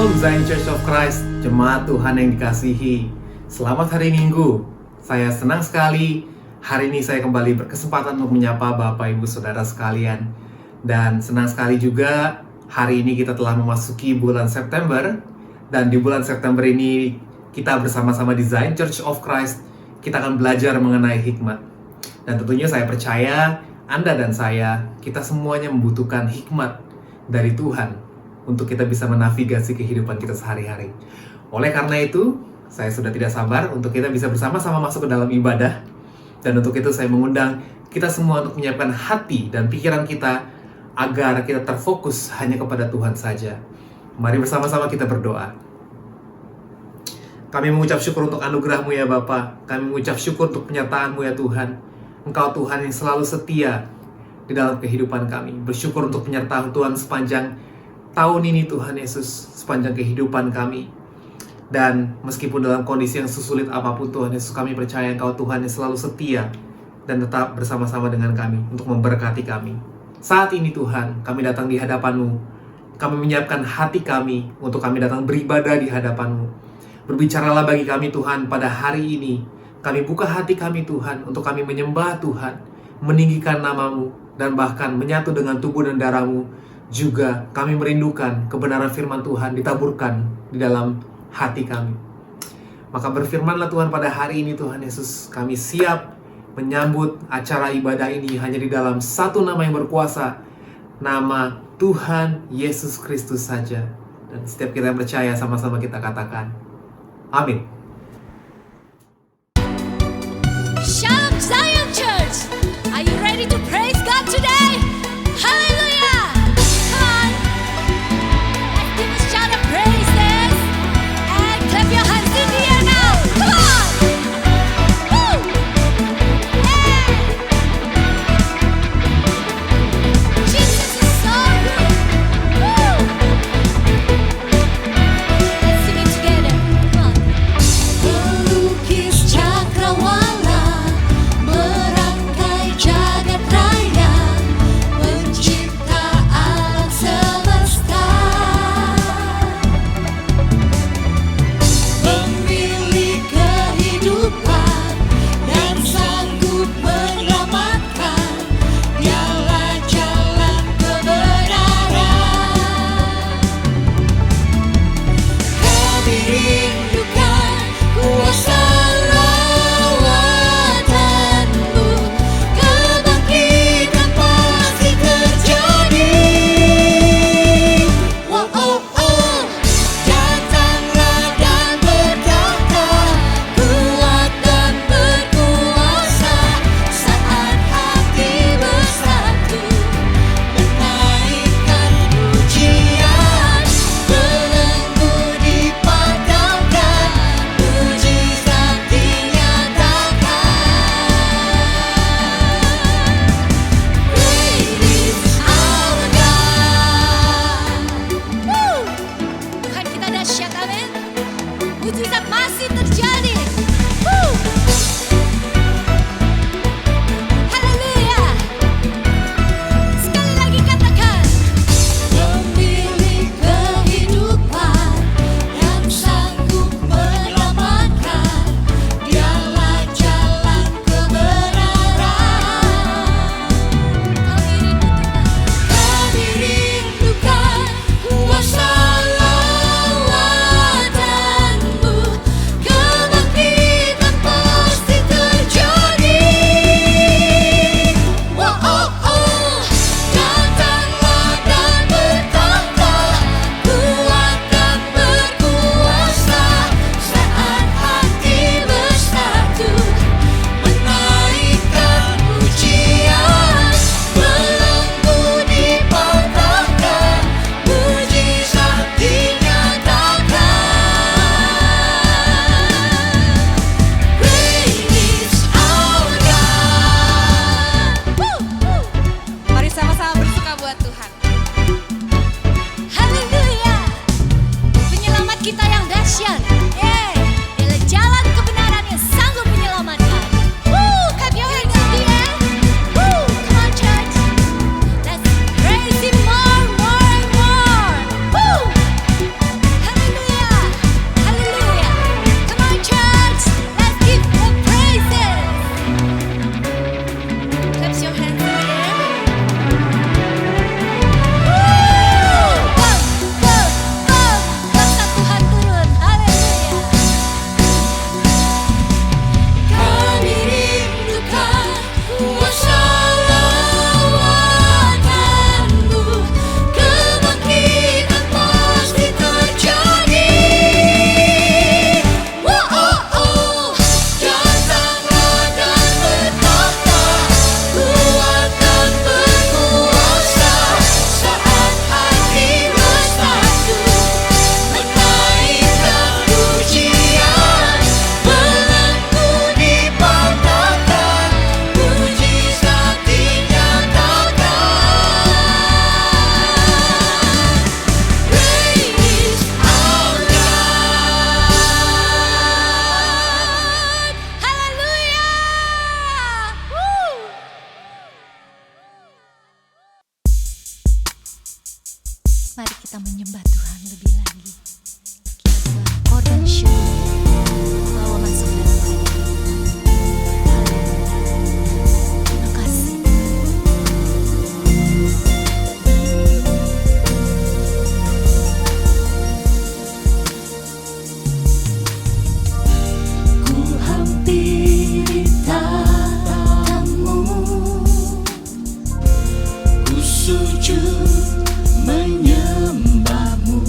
Shalom Zion Church of Christ, jemaat Tuhan yang dikasihi. Selamat hari Minggu. Saya senang sekali hari ini saya kembali berkesempatan untuk menyapa Bapak Ibu Saudara sekalian. Dan senang sekali juga hari ini kita telah memasuki bulan September. Dan di bulan September ini kita bersama-sama di Zion Church of Christ, kita akan belajar mengenai hikmat. Dan tentunya saya percaya Anda dan saya, kita semuanya membutuhkan hikmat dari Tuhan untuk kita bisa menavigasi kehidupan kita sehari-hari. Oleh karena itu, saya sudah tidak sabar untuk kita bisa bersama-sama masuk ke dalam ibadah. Dan untuk itu saya mengundang kita semua untuk menyiapkan hati dan pikiran kita agar kita terfokus hanya kepada Tuhan saja. Mari bersama-sama kita berdoa. Kami mengucap syukur untuk anugerah-Mu ya Bapa. Kami mengucap syukur untuk penyertaan-Mu ya Tuhan. Engkau Tuhan yang selalu setia di dalam kehidupan kami. Bersyukur untuk penyertaan Tuhan sepanjang tahun ini Tuhan Yesus, sepanjang kehidupan kami. Dan meskipun dalam kondisi yang sesulit apapun Tuhan Yesus, kami percaya Engkau Tuhan yang selalu setia dan tetap bersama-sama dengan kami untuk memberkati kami. Saat ini Tuhan, kami datang di hadapan-Mu. Kami menyiapkan hati kami untuk kami datang beribadah di hadapan-Mu. Berbicaralah bagi kami Tuhan pada hari ini. Kami buka hati kami Tuhan untuk kami menyembah Tuhan, meninggikan nama-Mu, dan bahkan menyatu dengan tubuh dan darah-Mu. Juga kami merindukan kebenaran firman Tuhan ditaburkan di dalam hati kami. Maka berfirmanlah Tuhan pada hari ini Tuhan Yesus, kami siap menyambut acara ibadah ini hanya di dalam satu nama yang berkuasa, nama Tuhan Yesus Kristus saja. Dan setiap kita yang percaya sama-sama kita katakan, amin. Shalom Zion Church, are you ready to praise God today? Hallelujah! Come on, let's give a shout of praises and clap your hands in the air now. Come on! Woo! Yeah! Jesus is so good. Woo! Let's sing it together. Come on. Melukis cakrawala Mari kita menyembah Tuhan lebih lagi. Kita bawa korban syukur, bawa masuk dalam hadirat. Terima kasih. Ku hampiri tatamu, ku sujud menyembahmu.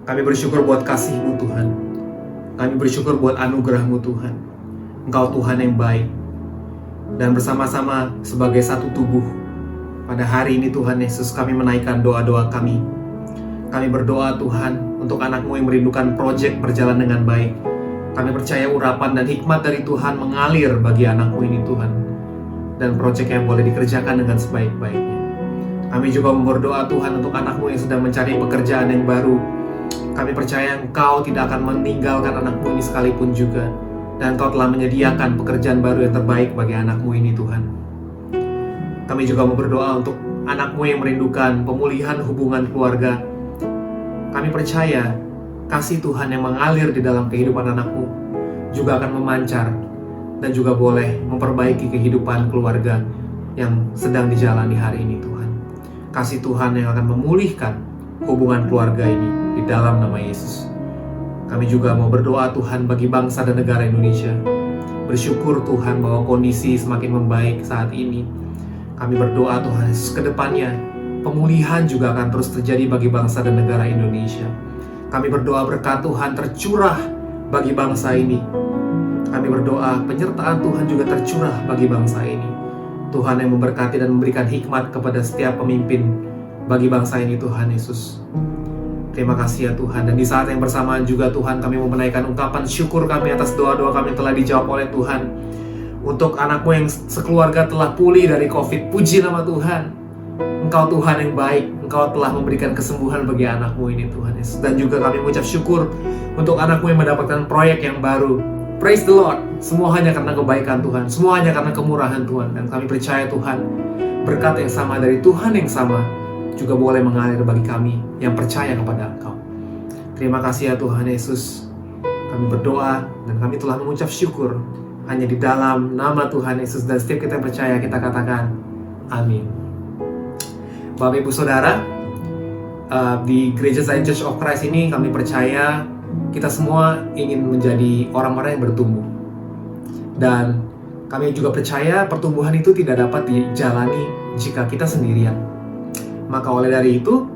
Kami bersyukur buat kasih-Mu Tuhan. Kami bersyukur buat anugerah-Mu Tuhan. Engkau Tuhan yang baik. Dan bersama-sama sebagai satu tubuh, pada hari ini Tuhan Yesus, kami menaikkan doa-doa kami. Kami berdoa Tuhan untuk anak-Mu yang merindukan proyek berjalan dengan baik. Kami percaya urapan dan hikmat dari Tuhan mengalir bagi anak-Mu ini Tuhan. Dan proyek yang boleh dikerjakan dengan sebaik-baiknya. Kami juga berdoa Tuhan untuk anak-Mu yang sedang mencari pekerjaan yang baru. Kami percaya Engkau tidak akan meninggalkan anak-Mu ini sekalipun juga. Dan Engkau telah menyediakan pekerjaan baru yang terbaik bagi anak-Mu ini Tuhan. Kami juga mau berdoa untuk anak-Mu yang merindukan pemulihan hubungan keluarga. Kami percaya kasih Tuhan yang mengalir di dalam kehidupan anak-Mu juga akan memancar dan juga boleh memperbaiki kehidupan keluarga yang sedang dijalani hari ini Tuhan. Kasih Tuhan yang akan memulihkan hubungan keluarga ini di dalam nama Yesus. Kami juga mau berdoa Tuhan bagi bangsa dan negara Indonesia. Bersyukur Tuhan bahwa kondisi semakin membaik saat ini. Kami berdoa Tuhan Yesus ke depannya, pemulihan juga akan terus terjadi bagi bangsa dan negara Indonesia. Kami berdoa berkat Tuhan tercurah bagi bangsa ini. Kami berdoa penyertaan Tuhan juga tercurah bagi bangsa ini. Tuhan yang memberkati dan memberikan hikmat kepada setiap pemimpin bagi bangsa ini Tuhan Yesus. Terima kasih ya Tuhan. Dan di saat yang bersamaan juga Tuhan, kami mau menaikkan ungkapan syukur kami atas doa-doa kami yang telah dijawab oleh Tuhan. Untuk anak-Mu yang sekeluarga telah pulih dari COVID, puji nama Tuhan. Engkau Tuhan yang baik, Engkau telah memberikan kesembuhan bagi anak-Mu ini Tuhan Yesus. Dan juga kami mengucap syukur untuk anak-Mu yang mendapatkan proyek yang baru. Praise the Lord. Semua hanya karena kebaikan Tuhan, semua hanya karena kemurahan Tuhan. Dan kami percaya Tuhan, berkat yang sama dari Tuhan yang sama juga boleh mengalir bagi kami yang percaya kepada Engkau. Terima kasih ya Tuhan Yesus. Kami berdoa dan kami telah mengucap syukur hanya di dalam nama Tuhan Yesus. Dan setiap kita yang percaya, kita katakan amin. Bapak Ibu Saudara, di Gereja Zion Church of Christ ini kami percaya kita semua ingin menjadi orang-orang yang bertumbuh. Dan kami juga percaya pertumbuhan itu tidak dapat dijalani jika kita sendirian. Maka oleh dari itu,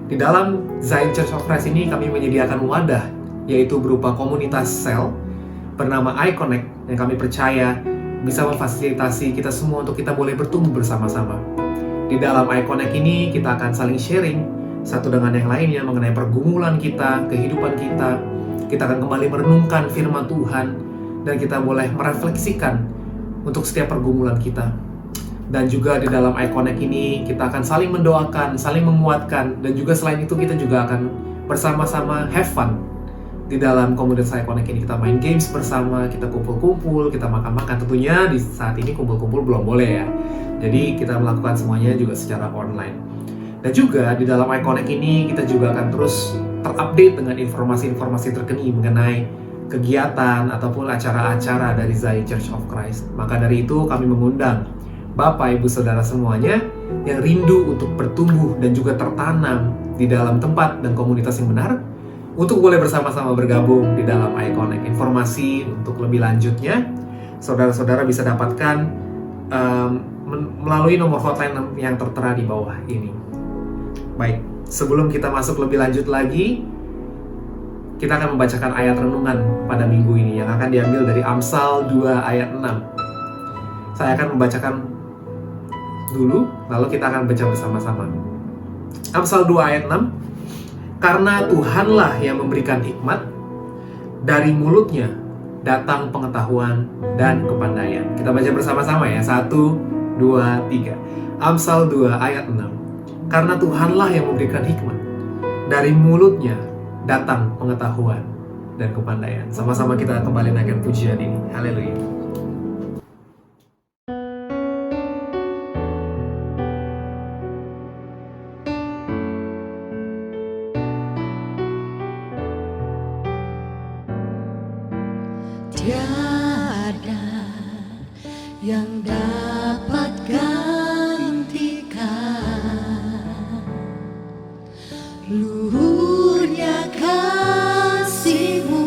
di dalam Zion Church of Christ ini kami menyediakan wadah, yaitu berupa komunitas sel bernama iConnect, yang kami percaya bisa memfasilitasi kita semua untuk kita boleh bertumbuh bersama-sama. Di dalam iConnect ini kita akan saling sharing satu dengan yang lainnya mengenai pergumulan kita, kehidupan kita. Kita akan kembali merenungkan firman Tuhan dan kita boleh merefleksikan untuk setiap pergumulan kita. Dan juga di dalam iConnect ini kita akan saling mendoakan, saling menguatkan, dan juga selain itu kita juga akan bersama-sama have fun. Di dalam komunitas iConnect ini kita main games bersama, kita kumpul-kumpul, kita makan-makan. Tentunya di saat ini kumpul-kumpul belum boleh ya. Jadi kita melakukan semuanya juga secara online. Dan juga di dalam iConnect ini kita juga akan terus terupdate dengan informasi-informasi terkini mengenai kegiatan ataupun acara-acara dari Zion Church of Christ. Maka dari itu kami mengundang Bapak, Ibu, Saudara semuanya yang rindu untuk bertumbuh dan juga tertanam di dalam tempat dan komunitas yang benar untuk boleh bersama-sama bergabung di dalam iConnect. Informasi untuk lebih lanjutnya, saudara-saudara bisa dapatkan melalui nomor hotline yang tertera di bawah ini. Baik, sebelum kita masuk lebih lanjut lagi, kita akan membacakan ayat renungan pada minggu ini yang akan diambil dari Amsal 2 ayat 6. Saya akan membacakan dulu, lalu kita akan baca bersama-sama. Amsal 2 ayat 6. Karena Tuhanlah yang memberikan hikmat, dari mulutnya datang pengetahuan dan kepandaian. Kita baca bersama-sama ya. 1, 2, 3. Amsal 2 ayat 6. Karena Tuhanlah yang memberikan hikmat, dari mulutnya datang pengetahuan dan kepandaian. Sama-sama kita kembali naikkan pujian ini. Haleluya. Tiada yang dapat gantikan luhurnya kasih-Mu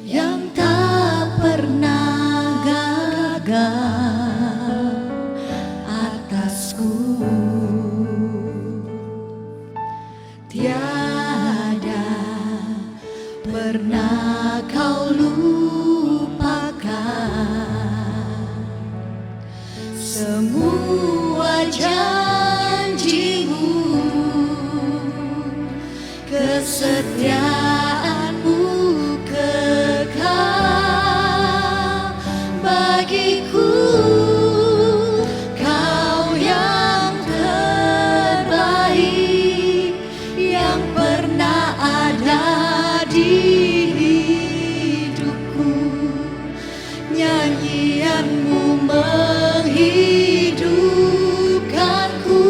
yang tak pernah gagal atasku. semua janjimu, kesetiaanmu kekal bagiku. Kau yang terbaik yang pernah ada di hidupku. Nyanyianmu menghidupkanku,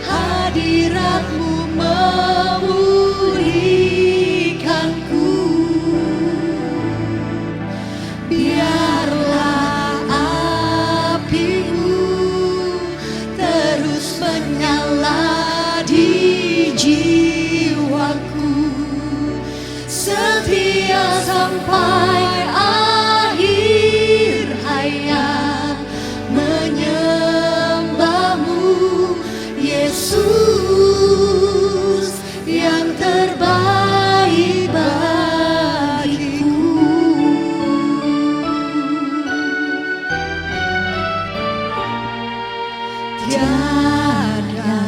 hadiratmu memulihkanku. Biarlah apimu terus menyala di jiwaku, setia sampai akhir hayat menyembahmu, Yesus yang terbaik bagiku. Tiada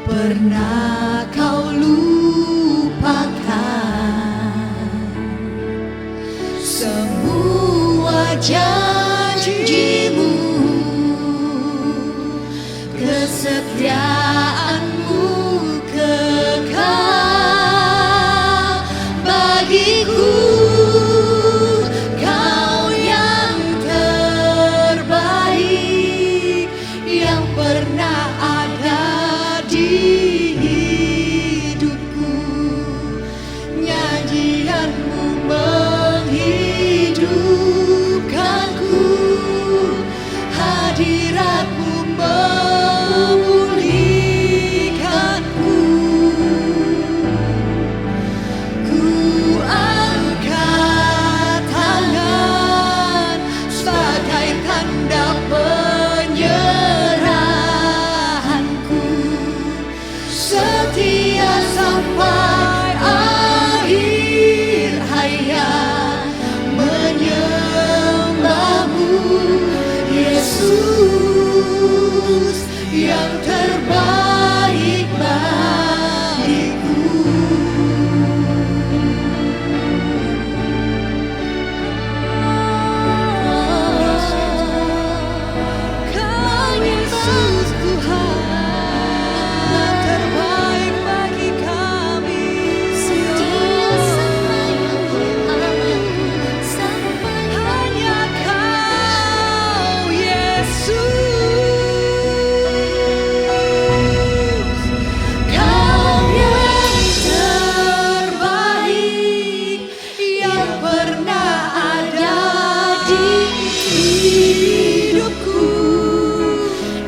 pernah kau lupakan semua janjimu, kesetiaanmu kekal bagiku. Kau yang terbaik yang pernah ada di hidupku. Nyanyianmu menghidupkanku, hadiratmu memulihkanku. Ku angkat tangan sebagai tanda penyerahanku, setia sampai akhir hayat menyembahmu, Yesus yang terbaik bagiku. Kau Yesus Tuhan terbaik bagi kami. Setia sampai hanya Kau Yesus. Kau yang terbaik yang pernah ada di hidupku.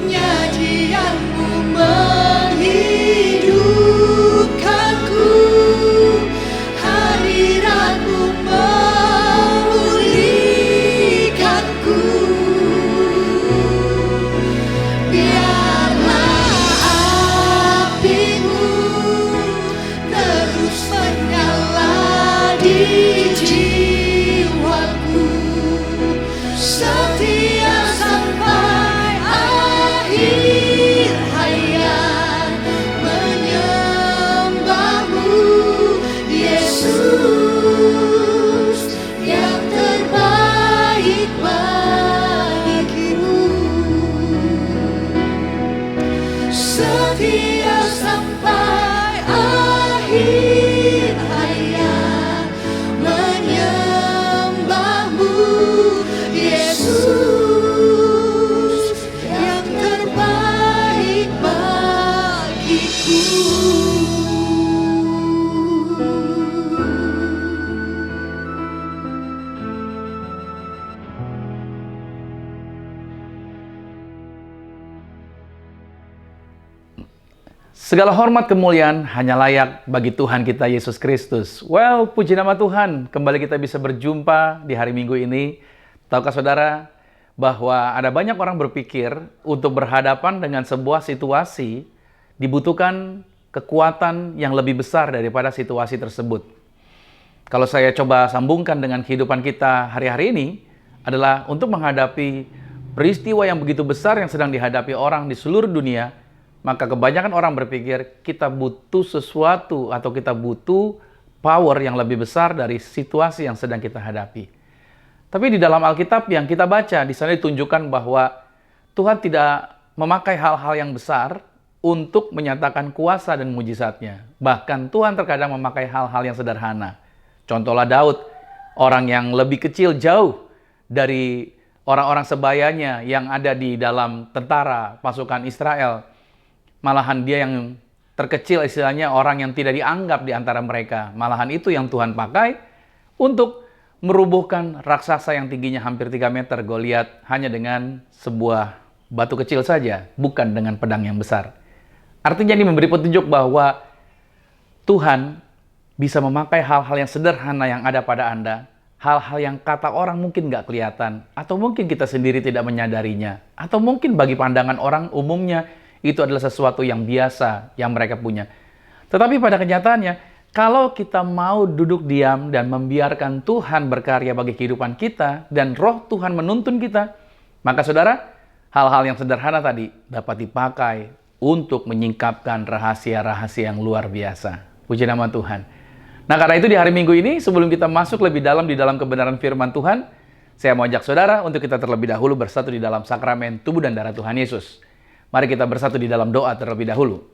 Nyanyianmu menghidupkanku, hadiratmu memulihkanku. Biarlah apimu terus menyala di jiwaku, setia sampai akhir hayat menyembahmu, Yesus yang terbaik bagiku. Setia sampai akhir hayat menyembahmu, Yesus yang terbaik bagiku. Segala hormat kemuliaan hanya layak bagi Tuhan kita Yesus Kristus. Well, puji nama Tuhan, kembali kita bisa berjumpa di hari Minggu ini. Tahukah saudara bahwa ada banyak orang berpikir untuk berhadapan dengan sebuah situasi dibutuhkan kekuatan yang lebih besar daripada situasi tersebut. Kalau saya coba sambungkan dengan kehidupan kita hari-hari ini adalah untuk menghadapi peristiwa yang begitu besar yang sedang dihadapi orang di seluruh dunia, maka kebanyakan orang berpikir kita butuh sesuatu atau kita butuh power yang lebih besar dari situasi yang sedang kita hadapi. Tapi di dalam Alkitab yang kita baca, di sana ditunjukkan bahwa Tuhan tidak memakai hal-hal yang besar untuk menyatakan kuasa dan mujizatnya. Bahkan Tuhan terkadang memakai hal-hal yang sederhana. Contohlah Daud, orang yang lebih kecil jauh dari orang-orang sebayanya yang ada di dalam tentara pasukan Israel. Malahan dia yang terkecil, istilahnya orang yang tidak dianggap di antara mereka. Malahan itu yang Tuhan pakai untuk merubuhkan raksasa yang tingginya hampir 3 meter, Goliat, hanya dengan sebuah batu kecil saja, bukan dengan pedang yang besar. Artinya ini memberi petunjuk bahwa Tuhan bisa memakai hal-hal yang sederhana yang ada pada Anda, hal-hal yang kata orang mungkin nggak kelihatan, atau mungkin kita sendiri tidak menyadarinya, atau mungkin bagi pandangan orang umumnya itu adalah sesuatu yang biasa yang mereka punya. Tetapi pada kenyataannya, kalau kita mau duduk diam dan membiarkan Tuhan berkarya bagi kehidupan kita, dan roh Tuhan menuntun kita, maka saudara, hal-hal yang sederhana tadi dapat dipakai untuk menyingkapkan rahasia-rahasia yang luar biasa. Puji nama Tuhan. Nah, karena itu di hari Minggu ini, sebelum kita masuk lebih dalam di dalam kebenaran firman Tuhan, saya mau ajak saudara untuk kita terlebih dahulu bersatu di dalam sakramen tubuh dan darah Tuhan Yesus. Mari kita bersatu di dalam doa terlebih dahulu.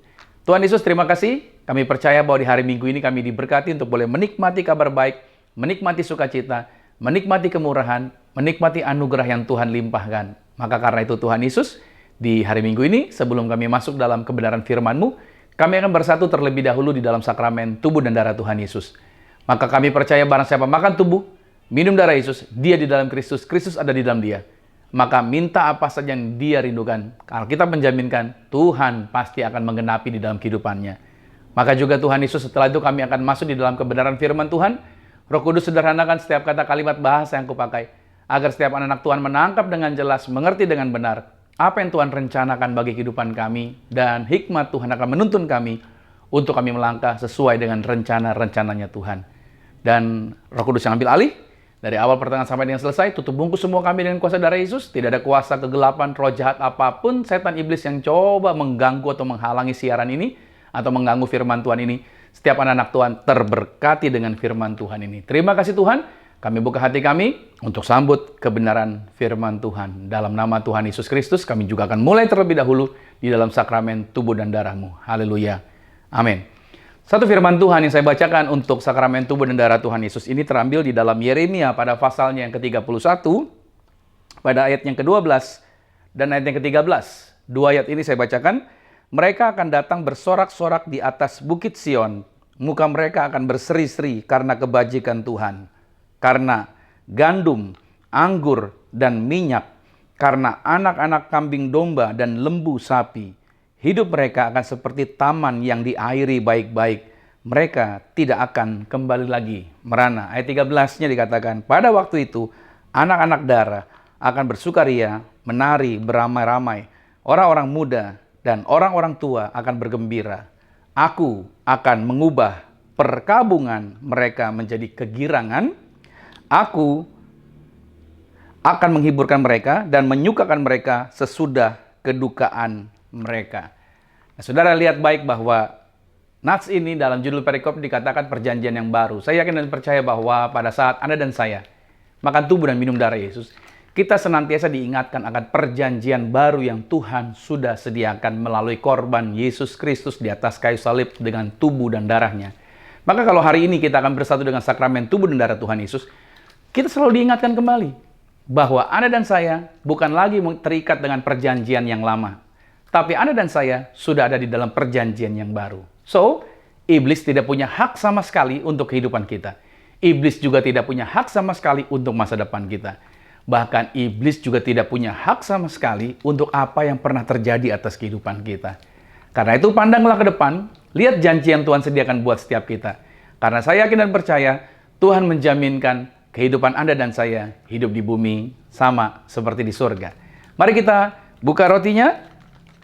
Tuhan Yesus, terima kasih. Kami percaya bahwa di hari Minggu ini kami diberkati untuk boleh menikmati kabar baik, menikmati sukacita, menikmati kemurahan, menikmati anugerah yang Tuhan limpahkan. Maka karena itu Tuhan Yesus, di hari Minggu ini sebelum kami masuk dalam kebenaran firman-Mu, kami akan bersatu terlebih dahulu di dalam sakramen tubuh dan darah Tuhan Yesus. Maka kami percaya barang siapa makan tubuh, minum darah Yesus, dia di dalam Kristus, Kristus ada di dalam dia. Maka minta apa saja yang dia rindukan. Kalau kita menjaminkan, Tuhan pasti akan menggenapi di dalam kehidupannya. Maka juga Tuhan Yesus, setelah itu kami akan masuk di dalam kebenaran firman Tuhan. Roh Kudus sederhanakan setiap kata kalimat bahasa yang kupakai, agar setiap anak-anak Tuhan menangkap dengan jelas, mengerti dengan benar apa yang Tuhan rencanakan bagi kehidupan kami, dan hikmat Tuhan akan menuntun kami untuk kami melangkah sesuai dengan rencana-rencananya Tuhan. Dan Roh Kudus yang ambil alih, dari awal pertengahan sampai dengan selesai, tutup bungkus semua kami dengan kuasa darah Yesus. Tidak ada kuasa kegelapan, roh jahat apapun, setan iblis yang coba mengganggu atau menghalangi siaran ini, atau mengganggu firman Tuhan ini. Setiap anak-anak Tuhan terberkati dengan firman Tuhan ini. Terima kasih Tuhan. Kami buka hati kami untuk sambut kebenaran firman Tuhan. Dalam nama Tuhan Yesus Kristus, kami juga akan mulai terlebih dahulu di dalam sakramen tubuh dan darah-Mu. Haleluya. Amin. Satu firman Tuhan yang saya bacakan untuk sakramen tubuh dan darah Tuhan Yesus ini terambil di dalam Yeremia pada pasalnya yang ke-31, pada ayat yang ke-12 dan ayat yang ke-13. Dua ayat ini saya bacakan. Mereka akan datang bersorak-sorak di atas bukit Sion. Muka mereka akan berseri-seri karena kebajikan Tuhan. Karena gandum, anggur, dan minyak, karena anak-anak kambing domba dan lembu sapi. Hidup mereka akan seperti taman yang diairi baik-baik. Mereka tidak akan kembali lagi merana. Ayat 13-nya dikatakan, pada waktu itu anak-anak darah akan bersukaria, menari beramai-ramai. Orang-orang muda dan orang-orang tua akan bergembira. Aku akan mengubah perkabungan mereka menjadi kegirangan. Aku akan menghiburkan mereka dan menyukakan mereka sesudah kedukaan mereka. Nah, saudara lihat baik bahwa nats ini dalam judul perikop dikatakan perjanjian yang baru. Saya yakin dan percaya bahwa pada saat Anda dan saya makan tubuh dan minum darah Yesus, kita senantiasa diingatkan akan perjanjian baru yang Tuhan sudah sediakan melalui korban Yesus Kristus di atas kayu salib dengan tubuh dan darahnya. Maka kalau hari ini kita akan bersatu dengan sakramen tubuh dan darah Tuhan Yesus, kita selalu diingatkan kembali bahwa Anda dan saya bukan lagi terikat dengan perjanjian yang lama, tapi Anda dan saya sudah ada di dalam perjanjian yang baru. So, iblis tidak punya hak sama sekali untuk kehidupan kita. Iblis juga tidak punya hak sama sekali untuk masa depan kita. Bahkan iblis juga tidak punya hak sama sekali untuk apa yang pernah terjadi atas kehidupan kita. Karena itu pandanglah ke depan, lihat janji yang Tuhan sediakan buat setiap kita. Karena saya yakin dan percaya, Tuhan menjaminkan kehidupan Anda dan saya hidup di bumi sama seperti di surga. Mari kita buka rotinya,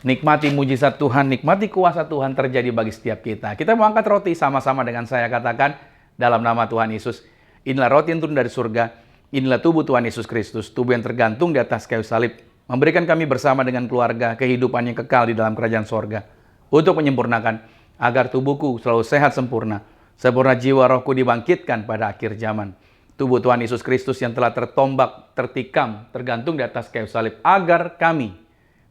nikmati mujizat Tuhan, nikmati kuasa Tuhan terjadi bagi setiap kita. Kita mau angkat roti sama-sama dengan saya, katakan dalam nama Tuhan Yesus. Inilah roti yang turun dari surga, inilah tubuh Tuhan Yesus Kristus, tubuh yang tergantung di atas kayu salib memberikan kami bersama dengan keluarga kehidupan yang kekal di dalam kerajaan sorga, untuk menyempurnakan agar tubuhku selalu sehat sempurna, sempurna jiwa rohku dibangkitkan pada akhir zaman. Tubuh Tuhan Yesus Kristus yang telah tertombak, tertikam, tergantung di atas kayu salib, agar kami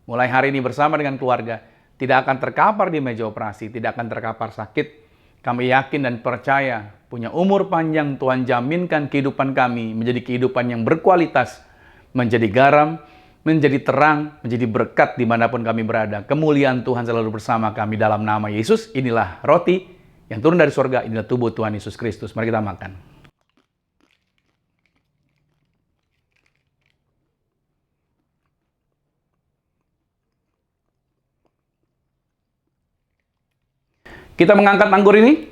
mulai hari ini bersama dengan keluarga tidak akan terkapar di meja operasi, tidak akan terkapar sakit. Kami yakin dan percaya punya umur panjang. Tuhan jaminkan kehidupan kami menjadi kehidupan yang berkualitas, menjadi garam, menjadi terang, menjadi berkat dimanapun kami berada. Kemuliaan Tuhan selalu bersama kami dalam nama Yesus. Inilah roti yang turun dari surga, inilah tubuh Tuhan Yesus Kristus. Mari kita makan. Kita mengangkat anggur ini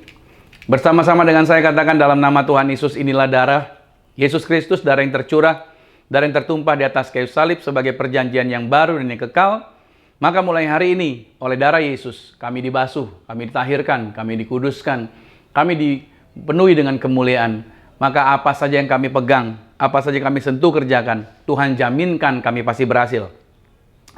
bersama-sama dengan saya katakan dalam nama Tuhan Yesus, inilah darah Yesus Kristus, darah yang tercurah, darah yang tertumpah di atas kayu salib sebagai perjanjian yang baru dan yang kekal. Maka mulai hari ini oleh darah Yesus kami dibasuh, kami ditahirkan, kami dikuduskan, kami dipenuhi dengan kemuliaan. Maka apa saja yang kami pegang, apa saja kami sentuh kerjakan, Tuhan jaminkan kami pasti berhasil.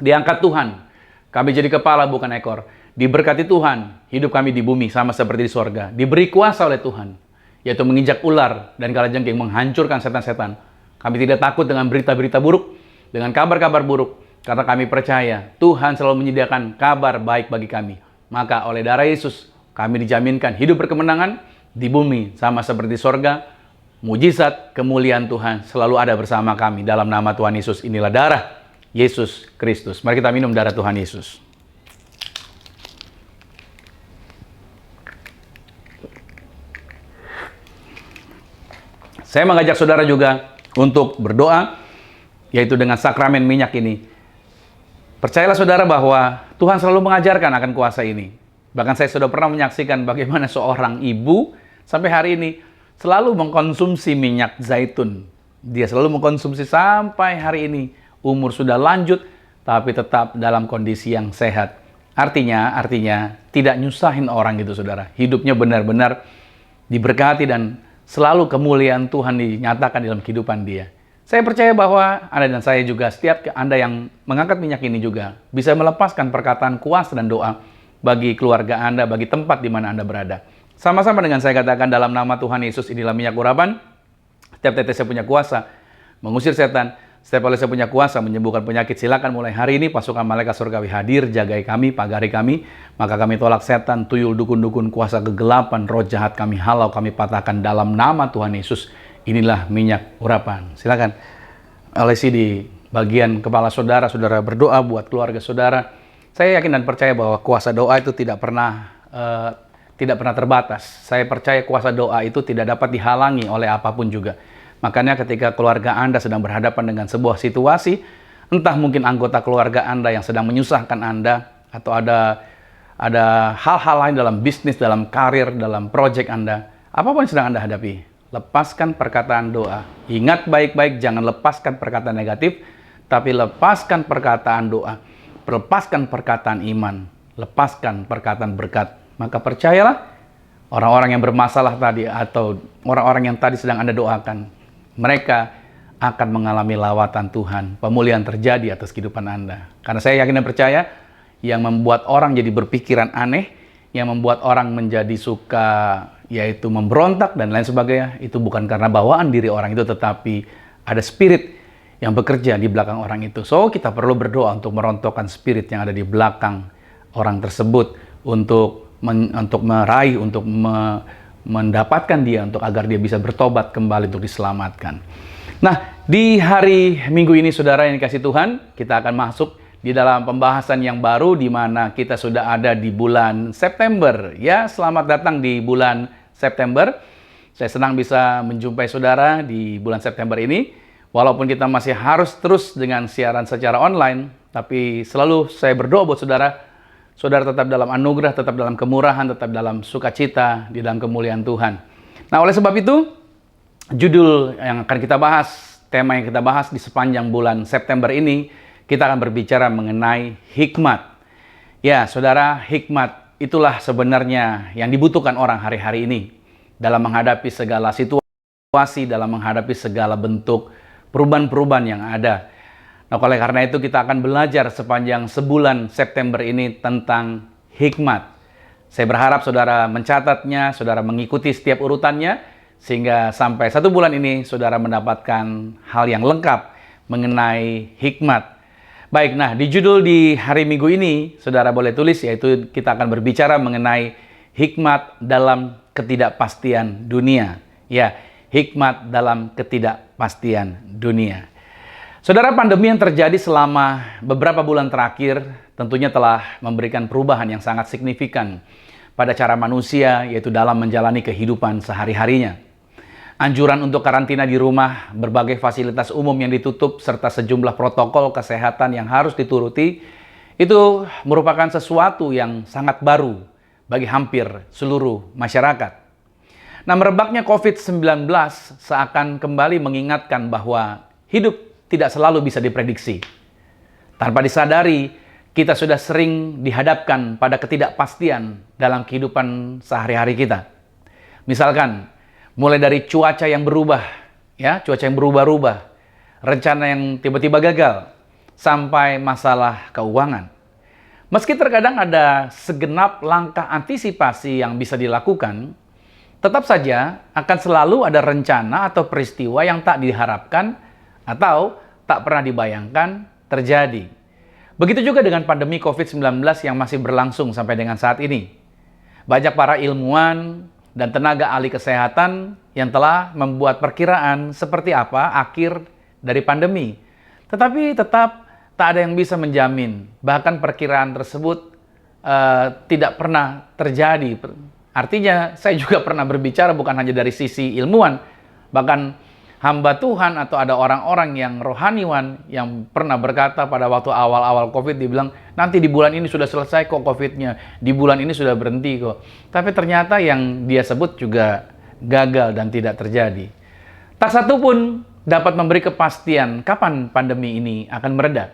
Diangkat Tuhan, kami jadi kepala bukan ekor. Diberkati Tuhan, hidup kami di bumi sama seperti di sorga. Diberi kuasa oleh Tuhan, yaitu menginjak ular dan kalajengking, menghancurkan setan-setan. Kami tidak takut dengan berita-berita buruk, dengan kabar-kabar buruk, karena kami percaya Tuhan selalu menyediakan kabar baik bagi kami. Maka oleh darah Yesus, kami dijaminkan hidup berkemenangan di bumi sama seperti di sorga. Mujizat, kemuliaan Tuhan selalu ada bersama kami dalam nama Tuhan Yesus. Inilah darah Yesus Kristus. Mari kita minum darah Tuhan Yesus. Saya mengajak saudara juga untuk berdoa, yaitu dengan sakramen minyak ini. Percayalah saudara bahwa Tuhan selalu mengajarkan akan kuasa ini. Bahkan saya sudah pernah menyaksikan bagaimana seorang ibu sampai hari ini selalu mengkonsumsi minyak zaitun. Dia selalu mengkonsumsi sampai hari ini. Umur sudah lanjut, tapi tetap dalam kondisi yang sehat. Artinya tidak nyusahin orang gitu saudara. Hidupnya benar-benar diberkati dan selalu kemuliaan Tuhan dinyatakan dalam kehidupan dia. Saya percaya bahwa Anda dan saya juga, setiap Anda yang mengangkat minyak ini juga bisa melepaskan perkataan kuasa dan doa bagi keluarga Anda, bagi tempat di mana Anda berada. Sama-sama dengan saya katakan dalam nama Tuhan Yesus, inilah minyak urapan. Setiap tetes saya punya kuasa mengusir setan. Setiap oleh saya punya kuasa menyembuhkan penyakit. Silakan mulai hari ini pasukan malaikat surgawi hadir, jagai kami, pagari kami. Maka kami tolak setan, tuyul, dukun-dukun, kuasa kegelapan, roh jahat kami halau, kami patahkan dalam nama Tuhan Yesus. Inilah minyak urapan. Silakan olesi di bagian kepala saudara, saudara berdoa buat keluarga saudara. Saya yakin dan percaya bahwa kuasa doa itu tidak pernah terbatas. Saya percaya kuasa doa itu tidak dapat dihalangi oleh apapun juga. Makanya ketika keluarga Anda sedang berhadapan dengan sebuah situasi, entah mungkin anggota keluarga Anda yang sedang menyusahkan Anda, atau ada hal-hal lain dalam bisnis, dalam karir, dalam proyek Anda, apapun yang sedang Anda hadapi, lepaskan perkataan doa. Ingat baik-baik, jangan lepaskan perkataan negatif, tapi lepaskan perkataan doa. Lepaskan perkataan iman, lepaskan perkataan berkat. Maka percayalah, orang-orang yang bermasalah tadi atau orang-orang yang tadi sedang Anda doakan, mereka akan mengalami lawatan Tuhan. Pemulihan terjadi atas kehidupan Anda. Karena saya yakin dan percaya, yang membuat orang jadi berpikiran aneh, yang membuat orang menjadi suka yaitu memberontak dan lain sebagainya, itu bukan karena bawaan diri orang itu, tetapi ada spirit yang bekerja di belakang orang itu. So, kita perlu berdoa untuk merontokkan spirit yang ada di belakang orang tersebut, untuk meraih, untuk mendapatkan dia, untuk agar dia bisa bertobat kembali untuk diselamatkan. Nah, di hari Minggu ini saudara yang dikasih Tuhan, kita akan masuk di dalam pembahasan yang baru di mana kita sudah ada di bulan September. Ya, selamat datang di bulan September. Saya senang bisa menjumpai saudara di bulan September ini. Walaupun kita masih harus terus dengan siaran secara online, tapi selalu saya berdoa buat saudara, saudara tetap dalam anugerah, tetap dalam kemurahan, tetap dalam sukacita, di dalam kemuliaan Tuhan. Nah, oleh sebab itu, judul yang akan kita bahas, tema yang kita bahas di sepanjang bulan September ini, kita akan berbicara mengenai hikmat. Ya, saudara, hikmat itulah sebenarnya yang dibutuhkan orang hari-hari ini dalam menghadapi segala situasi, dalam menghadapi segala bentuk perubahan-perubahan yang ada. Nah, oleh karena itu kita akan belajar sepanjang sebulan September ini tentang hikmat. Saya berharap saudara mencatatnya, saudara mengikuti setiap urutannya, sehingga sampai 1 bulan ini saudara mendapatkan hal yang lengkap mengenai hikmat. Baik, nah di judul di hari Minggu ini, saudara boleh tulis, yaitu kita akan berbicara mengenai hikmat dalam ketidakpastian dunia. Ya, hikmat dalam ketidakpastian dunia. Saudara, pandemi yang terjadi selama beberapa bulan terakhir tentunya telah memberikan perubahan yang sangat signifikan pada cara manusia, yaitu dalam menjalani kehidupan sehari-harinya. Anjuran untuk karantina di rumah, berbagai fasilitas umum yang ditutup, serta sejumlah protokol kesehatan yang harus dituruti, itu merupakan sesuatu yang sangat baru bagi hampir seluruh masyarakat. Nah, merebaknya COVID-19 seakan kembali mengingatkan bahwa hidup tidak selalu bisa diprediksi. Tanpa disadari, kita sudah sering dihadapkan pada ketidakpastian dalam kehidupan sehari-hari kita. Misalkan, mulai dari cuaca yang berubah, ya, cuaca yang berubah-ubah, rencana yang tiba-tiba gagal, sampai masalah keuangan. Meski terkadang ada segenap langkah antisipasi yang bisa dilakukan, tetap saja akan selalu ada rencana atau peristiwa yang tak diharapkan atau tak pernah dibayangkan terjadi. Begitu juga dengan pandemi COVID-19 yang masih berlangsung sampai dengan saat ini. Banyak para ilmuwan dan tenaga ahli kesehatan yang telah membuat perkiraan seperti apa akhir dari pandemi. Tetapi tetap tak ada yang bisa menjamin. Bahkan perkiraan tersebut tidak pernah terjadi. Artinya saya juga pernah berbicara bukan hanya dari sisi ilmuwan, bahkan hamba Tuhan atau ada orang-orang yang rohaniwan yang pernah berkata pada waktu awal-awal COVID, dibilang nanti di bulan ini sudah selesai kok COVID-nya, di bulan ini sudah berhenti kok. Tapi ternyata yang dia sebut juga gagal dan tidak terjadi. Tak satu pun dapat memberi kepastian kapan pandemi ini akan mereda.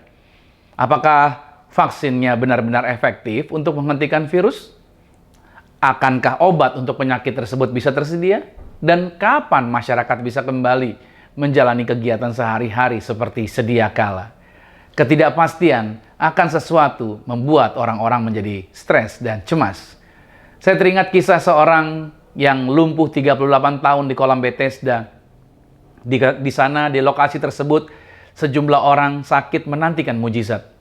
Apakah vaksinnya benar-benar efektif untuk menghentikan virus? Akankah obat untuk penyakit tersebut bisa tersedia? Dan kapan masyarakat bisa kembali menjalani kegiatan sehari-hari seperti sedia kala? Ketidakpastian akan sesuatu membuat orang-orang menjadi stres dan cemas. Saya teringat kisah seorang yang lumpuh 38 tahun di kolam Bethesda. Di sana, di lokasi tersebut, sejumlah orang sakit menantikan mujizat.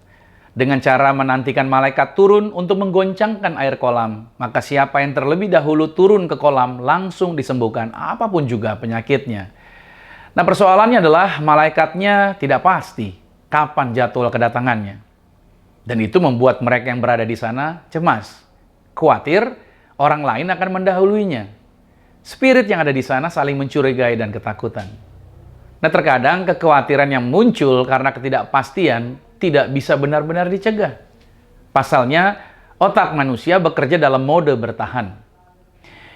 Dengan cara menantikan malaikat turun untuk menggoncangkan air kolam, maka siapa yang terlebih dahulu turun ke kolam langsung disembuhkan, apapun juga penyakitnya. Nah, persoalannya adalah malaikatnya tidak pasti kapan jadwal kedatangannya. Dan itu membuat mereka yang berada di sana cemas, khawatir orang lain akan mendahuluinya. Spirit yang ada di sana saling mencurigai dan ketakutan. Nah, terkadang kekhawatiran yang muncul karena ketidakpastian tidak bisa benar-benar dicegah. Pasalnya, otak manusia bekerja dalam mode bertahan.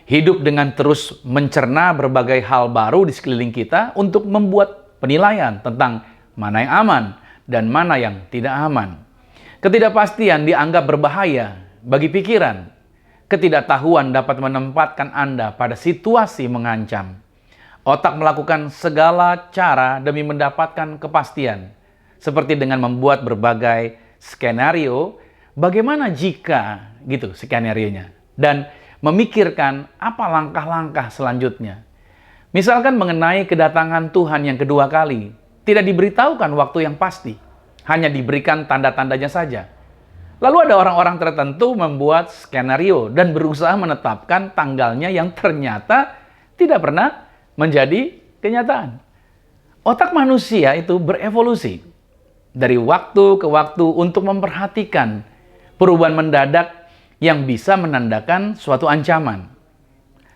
Hidup dengan terus mencerna berbagai hal baru di sekeliling kita untuk membuat penilaian tentang mana yang aman dan mana yang tidak aman. Ketidakpastian dianggap berbahaya bagi pikiran. Ketidaktahuan dapat menempatkan Anda pada situasi mengancam. Otak melakukan segala cara demi mendapatkan kepastian. Seperti dengan membuat berbagai skenario, bagaimana jika gitu skenario-nya, dan memikirkan apa langkah-langkah selanjutnya. Misalkan mengenai kedatangan Tuhan yang kedua kali, tidak diberitahukan waktu yang pasti, hanya diberikan tanda-tandanya saja. Lalu ada orang-orang tertentu membuat skenario dan berusaha menetapkan tanggalnya yang ternyata tidak pernah menjadi kenyataan. Otak manusia itu berevolusi dari waktu ke waktu untuk memperhatikan perubahan mendadak yang bisa menandakan suatu ancaman.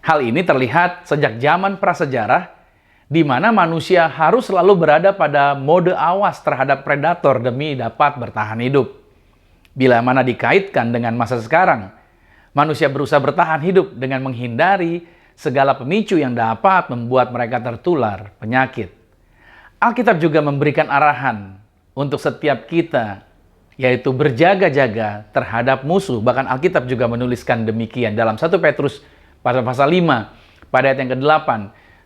Hal ini terlihat sejak zaman prasejarah, di mana manusia harus selalu berada pada mode awas terhadap predator demi dapat bertahan hidup. Bila mana dikaitkan dengan masa sekarang, manusia berusaha bertahan hidup dengan menghindari segala pemicu yang dapat membuat mereka tertular penyakit. Alkitab juga memberikan arahan untuk setiap kita, yaitu berjaga-jaga terhadap musuh. Bahkan Alkitab juga menuliskan demikian dalam 1 Petrus pasal 5 pada ayat yang ke-8.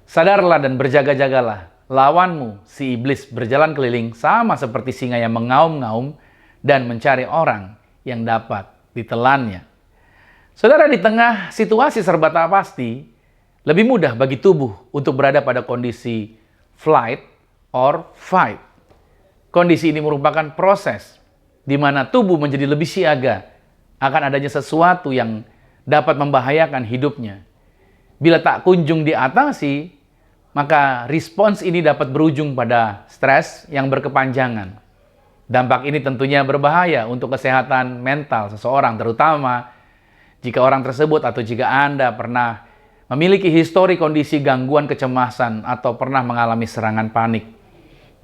Sadarlah dan berjaga-jagalah, lawanmu, si iblis, berjalan keliling sama seperti singa yang mengaum-ngaum dan mencari orang yang dapat ditelannya. Saudara, di tengah situasi serba tak pasti, lebih mudah bagi tubuh untuk berada pada kondisi flight or fight. Kondisi ini merupakan proses di mana tubuh menjadi lebih siaga akan adanya sesuatu yang dapat membahayakan hidupnya. Bila tak kunjung diatasi, maka respons ini dapat berujung pada stres yang berkepanjangan. Dampak ini tentunya berbahaya untuk kesehatan mental seseorang, terutama jika orang tersebut atau jika Anda pernah memiliki histori kondisi gangguan kecemasan atau pernah mengalami serangan panik.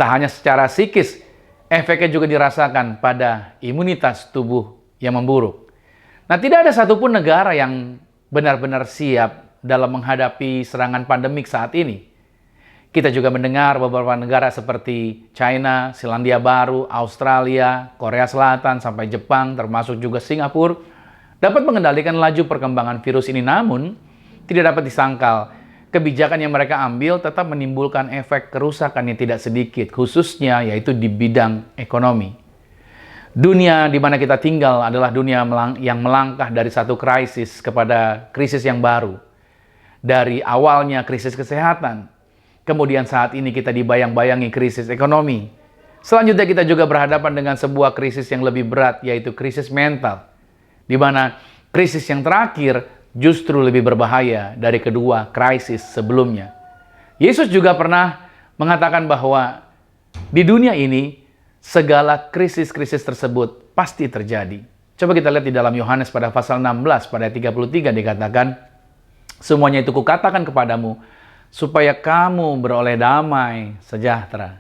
Tak hanya secara psikis, efeknya juga dirasakan pada imunitas tubuh yang memburuk. Nah, tidak ada satupun negara yang benar-benar siap dalam menghadapi serangan pandemik saat ini. Kita juga mendengar beberapa negara seperti China, Selandia Baru, Australia, Korea Selatan, sampai Jepang, termasuk juga Singapura, dapat mengendalikan laju perkembangan virus ini. Namun, tidak dapat disangkal, kebijakan yang mereka ambil tetap menimbulkan efek kerusakan yang tidak sedikit, khususnya yaitu di bidang ekonomi. Dunia di mana kita tinggal adalah dunia yang melangkah dari satu krisis kepada krisis yang baru. Dari awalnya krisis kesehatan, kemudian saat ini kita dibayang-bayangi krisis ekonomi. Selanjutnya kita juga berhadapan dengan sebuah krisis yang lebih berat, yaitu krisis mental. Di mana krisis yang terakhir justru lebih berbahaya dari kedua krisis sebelumnya. Yesus juga pernah mengatakan bahwa di dunia ini segala krisis-krisis tersebut pasti terjadi. Coba kita lihat di dalam Yohanes pada pasal 16 pada ayat 33 dikatakan, semuanya itu kukatakan kepadamu supaya kamu beroleh damai sejahtera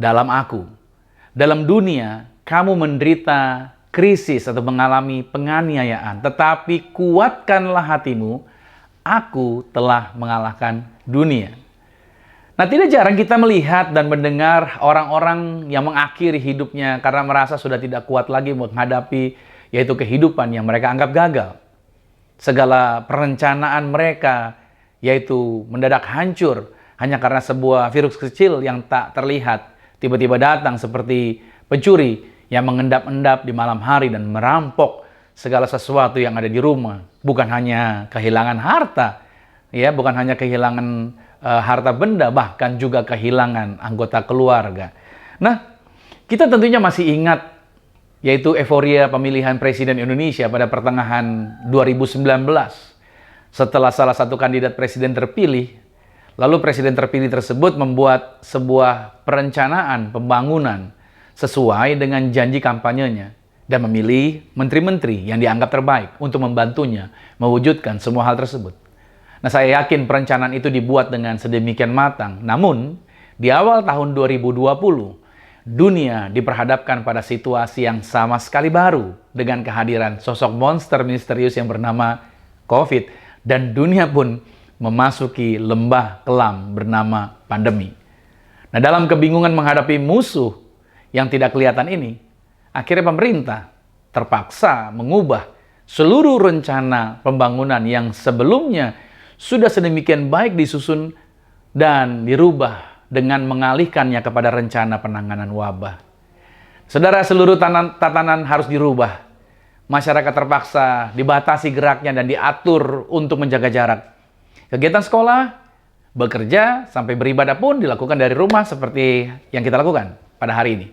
dalam aku. Dalam dunia kamu menderita krisis atau mengalami penganiayaan, tetapi kuatkanlah hatimu, aku telah mengalahkan dunia. Nah, tidak jarang kita melihat dan mendengar orang-orang yang mengakhiri hidupnya karena merasa sudah tidak kuat lagi menghadapi yaitu kehidupan yang mereka anggap gagal. Segala perencanaan mereka yaitu mendadak hancur hanya karena sebuah virus kecil yang tak terlihat tiba-tiba datang seperti pencuri yang mengendap-endap di malam hari dan merampok segala sesuatu yang ada di rumah. Bukan hanya kehilangan harta, ya, bukan hanya kehilangan harta benda, bahkan juga kehilangan anggota keluarga. Nah, kita tentunya masih ingat yaitu euforia pemilihan Presiden Indonesia pada pertengahan 2019. Setelah salah satu kandidat presiden terpilih, lalu presiden terpilih tersebut membuat sebuah perencanaan pembangunan sesuai dengan janji kampanyenya dan memilih menteri-menteri yang dianggap terbaik untuk membantunya mewujudkan semua hal tersebut. Nah, saya yakin perencanaan itu dibuat dengan sedemikian matang. Namun, di awal tahun 2020, dunia diperhadapkan pada situasi yang sama sekali baru dengan kehadiran sosok monster misterius yang bernama COVID. Dan dunia pun memasuki lembah kelam bernama pandemi. Nah, dalam kebingungan menghadapi musuh yang tidak kelihatan ini, akhirnya pemerintah terpaksa mengubah seluruh rencana pembangunan yang sebelumnya sudah sedemikian baik disusun dan dirubah dengan mengalihkannya kepada rencana penanganan wabah. Saudara, seluruh tatanan harus dirubah. Masyarakat terpaksa dibatasi geraknya dan diatur untuk menjaga jarak. Kegiatan sekolah, bekerja, sampai beribadah pun dilakukan dari rumah seperti yang kita lakukan pada hari ini.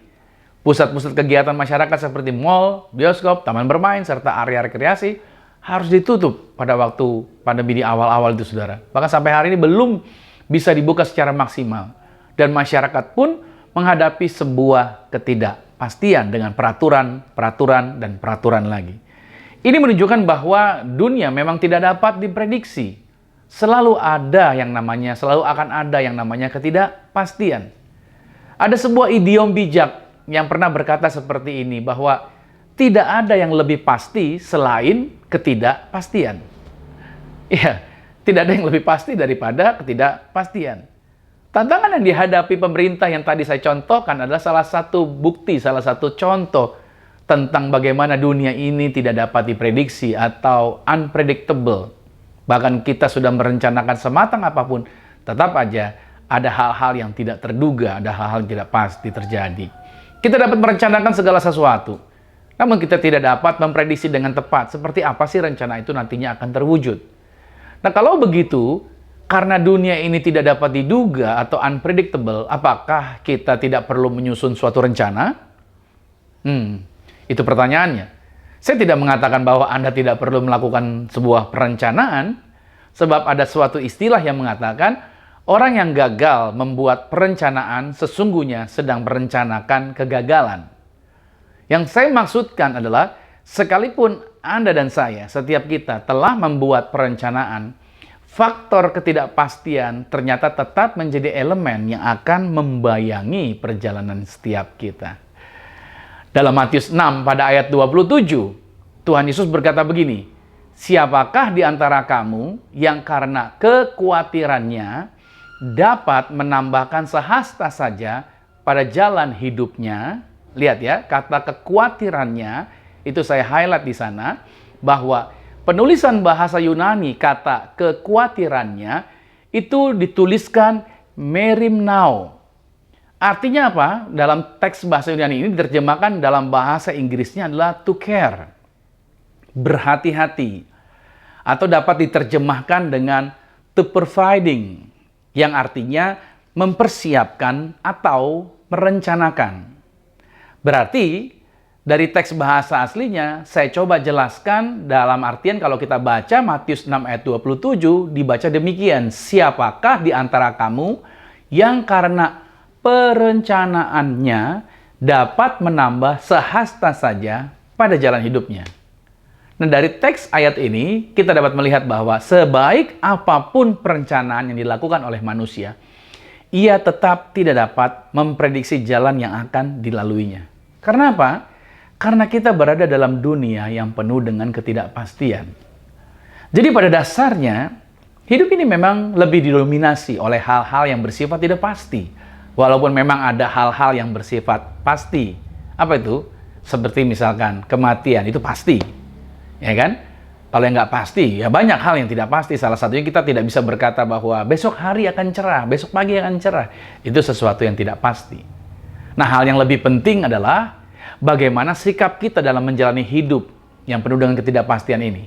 Pusat-pusat kegiatan masyarakat seperti mal, bioskop, taman bermain, serta area rekreasi harus ditutup pada waktu pandemi di awal-awal itu, saudara. Bahkan sampai hari ini belum bisa dibuka secara maksimal. Dan masyarakat pun menghadapi sebuah ketidakpastian dengan peraturan lagi. Ini menunjukkan bahwa dunia memang tidak dapat diprediksi. Selalu akan ada yang namanya ketidakpastian. Ada sebuah idiom bijak yang pernah berkata seperti ini, bahwa tidak ada yang lebih pasti selain ketidakpastian. Iya, tidak ada yang lebih pasti daripada ketidakpastian. Tantangan yang dihadapi pemerintah yang tadi saya contohkan adalah salah satu bukti, salah satu contoh tentang bagaimana dunia ini tidak dapat diprediksi atau unpredictable. Bahkan kita sudah merencanakan sematang apapun, tetap aja ada hal-hal yang tidak terduga, ada hal-hal yang tidak pasti terjadi. Kita dapat merencanakan segala sesuatu, namun kita tidak dapat memprediksi dengan tepat seperti apa sih rencana itu nantinya akan terwujud. Nah, kalau begitu, karena dunia ini tidak dapat diduga atau unpredictable, apakah kita tidak perlu menyusun suatu rencana? Itu pertanyaannya. Saya tidak mengatakan bahwa Anda tidak perlu melakukan sebuah perencanaan, sebab ada suatu istilah yang mengatakan orang yang gagal membuat perencanaan sesungguhnya sedang merencanakan kegagalan. Yang saya maksudkan adalah, sekalipun Anda dan saya, setiap kita telah membuat perencanaan, faktor ketidakpastian ternyata tetap menjadi elemen yang akan membayangi perjalanan setiap kita. Dalam Matius 6 pada ayat 27, Tuhan Yesus berkata begini, "Siapakah di antara kamu yang karena kekhawatirannya dapat menambahkan sehasta saja pada jalan hidupnya?" Lihat ya, kata kekhawatirannya itu saya highlight di sana, bahwa penulisan bahasa Yunani kata kekhawatirannya itu dituliskan merimnao. Artinya apa? Dalam teks bahasa Yunani ini diterjemahkan dalam bahasa Inggrisnya adalah to care, berhati-hati. Atau dapat diterjemahkan dengan to providing, yang artinya mempersiapkan atau merencanakan. Berarti dari teks bahasa aslinya, saya coba jelaskan dalam artian kalau kita baca Matius 6 ayat 27, dibaca demikian, "Siapakah di antara kamu yang karena perencanaannya dapat menambah sehasta saja pada jalan hidupnya?" Nah, dari teks ayat ini, kita dapat melihat bahwa sebaik apapun perencanaan yang dilakukan oleh manusia, ia tetap tidak dapat memprediksi jalan yang akan dilaluinya. Karena apa? Karena kita berada dalam dunia yang penuh dengan ketidakpastian. Jadi pada dasarnya, hidup ini memang lebih didominasi oleh hal-hal yang bersifat tidak pasti. Walaupun memang ada hal-hal yang bersifat pasti. Apa itu? Seperti misalkan kematian, itu pasti. Ya kan? Kalau yang nggak pasti, ya banyak hal yang tidak pasti. Salah satunya kita tidak bisa berkata bahwa besok hari akan cerah, besok pagi akan cerah. Itu sesuatu yang tidak pasti. Nah, hal yang lebih penting adalah bagaimana sikap kita dalam menjalani hidup yang penuh dengan ketidakpastian ini.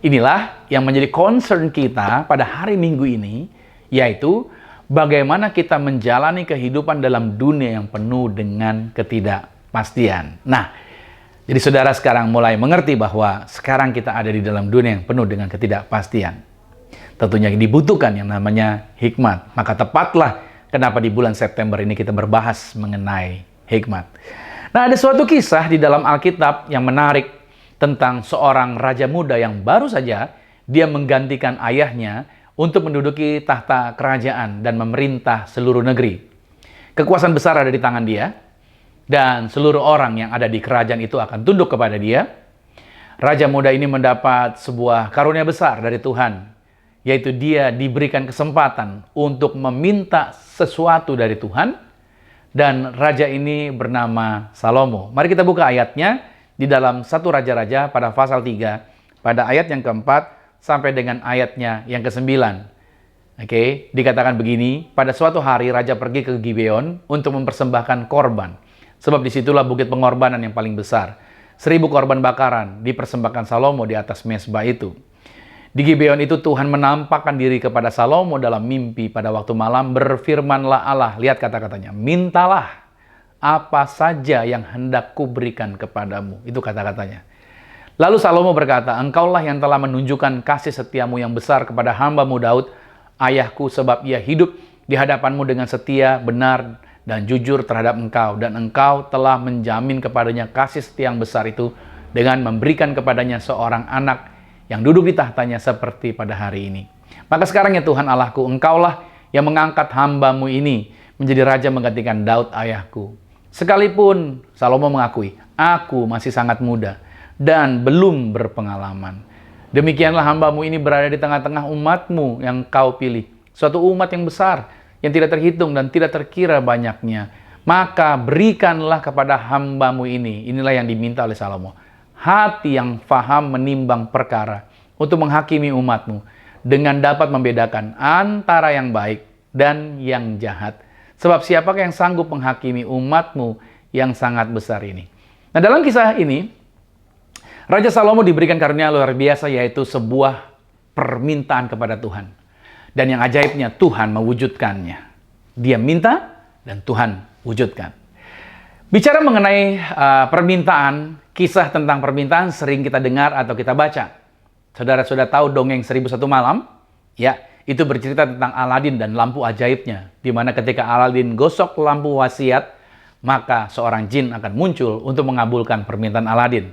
Inilah yang menjadi concern kita pada hari Minggu ini, yaitu bagaimana kita menjalani kehidupan dalam dunia yang penuh dengan ketidakpastian. Nah, jadi saudara sekarang mulai mengerti bahwa sekarang kita ada di dalam dunia yang penuh dengan ketidakpastian. Tentunya dibutuhkan yang namanya hikmat. Maka tepatlah kenapa di bulan September ini kita berbahas mengenai hikmat. Nah, ada suatu kisah di dalam Alkitab yang menarik tentang seorang raja muda yang baru saja dia menggantikan ayahnya untuk menduduki tahta kerajaan dan memerintah seluruh negeri. Kekuasaan besar ada di tangan dia, dan seluruh orang yang ada di kerajaan itu akan tunduk kepada dia. Raja muda ini mendapat sebuah karunia besar dari Tuhan, yaitu dia diberikan kesempatan untuk meminta sesuatu dari Tuhan, dan raja ini bernama Salomo. Mari kita buka ayatnya di dalam 1 Raja-Raja pada pasal 3, pada ayat yang keempat, sampai dengan ayatnya yang ke-9. Oke, dikatakan begini, pada suatu hari raja pergi ke Gibeon untuk mempersembahkan korban. Sebab disitulah bukit pengorbanan yang paling besar. 1000 korban bakaran dipersembahkan Salomo di atas mezbah itu. Di Gibeon itu Tuhan menampakkan diri kepada Salomo dalam mimpi pada waktu malam. Berfirmanlah Allah, lihat kata-katanya, "Mintalah apa saja yang hendak kuberikan kepadamu." Itu kata-katanya. Lalu Salomo berkata, "Engkaulah yang telah menunjukkan kasih setiamu yang besar kepada hamba-Mu Daud, ayahku, sebab ia hidup di hadapan-Mu dengan setia, benar, dan jujur terhadap Engkau. Dan Engkau telah menjamin kepadanya kasih setia yang besar itu dengan memberikan kepadanya seorang anak yang duduk di tahtanya seperti pada hari ini. Maka sekarang ya Tuhan Allahku, Engkaulah yang mengangkat hamba-Mu ini menjadi raja menggantikan Daud ayahku. Sekalipun," Salomo mengakui, "aku masih sangat muda dan belum berpengalaman. Demikianlah hamba-Mu ini berada di tengah-tengah umat-Mu yang Kau pilih. Suatu umat yang besar, yang tidak terhitung dan tidak terkira banyaknya. Maka berikanlah kepada hamba-Mu ini," inilah yang diminta oleh Salomo, "hati yang faham menimbang perkara untuk menghakimi umat-Mu, dengan dapat membedakan antara yang baik dan yang jahat. Sebab siapakah yang sanggup menghakimi umatmu yang sangat besar ini? Nah, dalam kisah ini, Raja Salomo diberikan karunia luar biasa, yaitu sebuah permintaan kepada Tuhan. Dan yang ajaibnya, Tuhan mewujudkannya. Dia minta dan Tuhan wujudkan. Bicara mengenai permintaan, kisah tentang permintaan sering kita dengar atau kita baca. Saudara sudah tahu dongeng 1001 Malam? Ya, itu bercerita tentang Aladin dan lampu ajaibnya. Di mana ketika Aladin gosok lampu wasiat, maka seorang jin akan muncul untuk mengabulkan permintaan Aladin.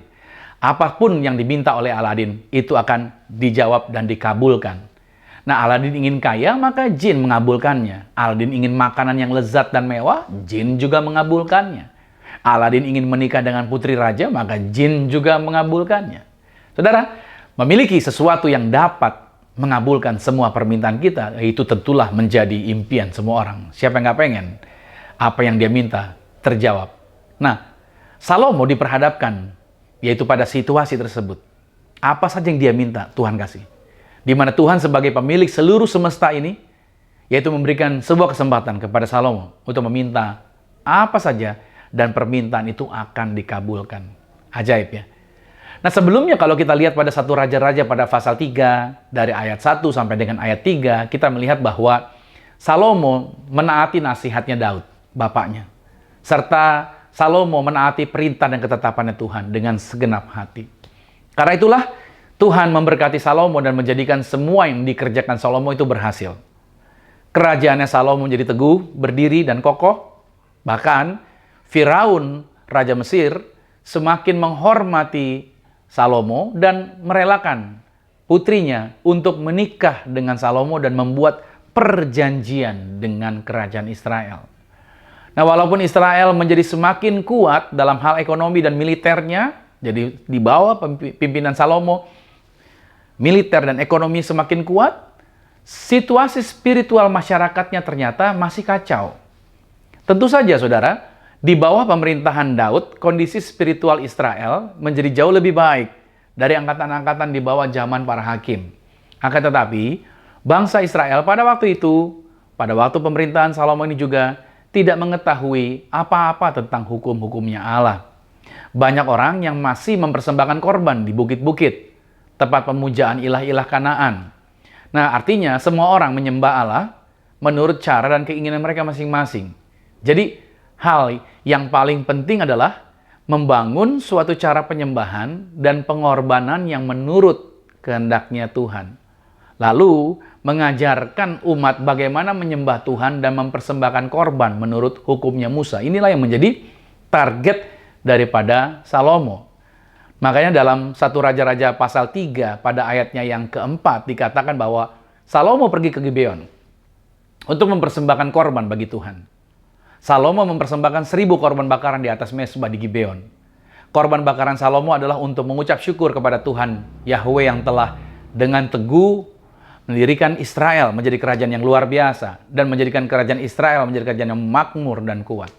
Apapun yang diminta oleh Aladin, itu akan dijawab dan dikabulkan. Nah, Aladin ingin kaya, maka jin mengabulkannya. Aladin ingin makanan yang lezat dan mewah, jin juga mengabulkannya. Aladin ingin menikah dengan putri raja, maka jin juga mengabulkannya. Saudara, memiliki sesuatu yang dapat mengabulkan semua permintaan kita, itu tentulah menjadi impian semua orang. Siapa yang nggak pengen apa yang dia minta terjawab? Nah, Salomo diperhadapkan, yaitu pada situasi tersebut. Apa saja yang dia minta, Tuhan kasih. Di mana Tuhan sebagai pemilik seluruh semesta ini, yaitu memberikan sebuah kesempatan kepada Salomo untuk meminta apa saja, dan permintaan itu akan dikabulkan. Ajaib ya. Nah, sebelumnya kalau kita lihat pada 1 Raja-Raja pada pasal 3, dari ayat 1 sampai dengan ayat 3, kita melihat bahwa Salomo menaati nasihatnya Daud, bapaknya. Serta Salomo menaati perintah dan ketetapannya Tuhan dengan segenap hati. Karena itulah Tuhan memberkati Salomo dan menjadikan semua yang dikerjakan Salomo itu berhasil. Kerajaannya Salomo menjadi teguh, berdiri, dan kokoh. Bahkan Firaun, Raja Mesir, semakin menghormati Salomo dan merelakan putrinya untuk menikah dengan Salomo dan membuat perjanjian dengan kerajaan Israel. Nah, walaupun Israel menjadi semakin kuat dalam hal ekonomi dan militernya, jadi di bawah pimpinan Salomo, militer dan ekonomi semakin kuat, situasi spiritual masyarakatnya ternyata masih kacau. Tentu saja, saudara, di bawah pemerintahan Daud, kondisi spiritual Israel menjadi jauh lebih baik dari angkatan-angkatan di bawah zaman para hakim. Akan tetapi, bangsa Israel pada waktu itu, pada waktu pemerintahan Salomo ini juga, tidak mengetahui apa-apa tentang hukum-hukumnya Allah. Banyak orang yang masih mempersembahkan korban di bukit-bukit, tempat pemujaan ilah-ilah Kanaan. Nah, artinya semua orang menyembah Allah menurut cara dan keinginan mereka masing-masing. Jadi, hal yang paling penting adalah membangun suatu cara penyembahan dan pengorbanan yang menurut kehendaknya Tuhan. Lalu, mengajarkan umat bagaimana menyembah Tuhan dan mempersembahkan korban menurut hukumnya Musa. Inilah yang menjadi target daripada Salomo. Makanya dalam 1 Raja-Raja pasal 3 pada ayatnya yang keempat dikatakan bahwa Salomo pergi ke Gibeon untuk mempersembahkan korban bagi Tuhan. Salomo mempersembahkan 1000 korban bakaran di atas mezbah di Gibeon. Korban bakaran Salomo adalah untuk mengucap syukur kepada Tuhan Yahweh yang telah dengan teguh mendirikan Israel menjadi kerajaan yang luar biasa dan menjadikan kerajaan Israel menjadi kerajaan yang makmur dan kuat.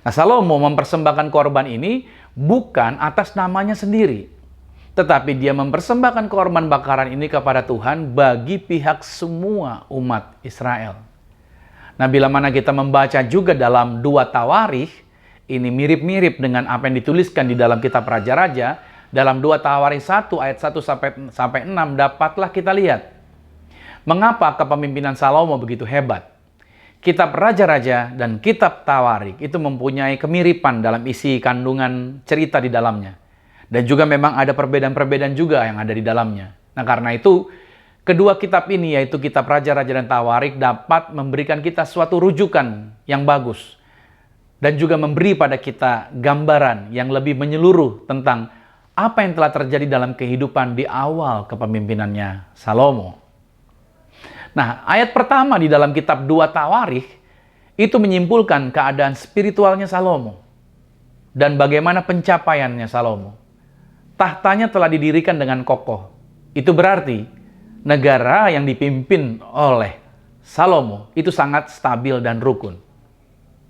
Nah, Salomo mempersembahkan korban ini bukan atas namanya sendiri, tetapi dia mempersembahkan korban bakaran ini kepada Tuhan bagi pihak semua umat Israel. Nah, bila mana kita membaca juga dalam 2 Tawarikh, ini mirip-mirip dengan apa yang dituliskan di dalam kitab Raja-Raja. Dalam 2 Tawarikh 1 ayat 1 sampai 6 dapatlah kita lihat mengapa kepemimpinan Salomo begitu hebat. Kitab Raja-Raja dan kitab Tawarikh itu mempunyai kemiripan dalam isi kandungan cerita di dalamnya. Dan juga memang ada perbedaan-perbedaan juga yang ada di dalamnya. Nah, karena itu kedua kitab ini, yaitu kitab Raja-Raja dan Tawarikh, dapat memberikan kita suatu rujukan yang bagus. Dan juga memberi pada kita gambaran yang lebih menyeluruh tentang apa yang telah terjadi dalam kehidupan di awal kepemimpinannya Salomo. Nah, ayat pertama di dalam kitab 2 Tawarikh itu menyimpulkan keadaan spiritualnya Salomo dan bagaimana pencapaiannya Salomo. Tahtanya telah didirikan dengan kokoh. Itu berarti negara yang dipimpin oleh Salomo itu sangat stabil dan rukun.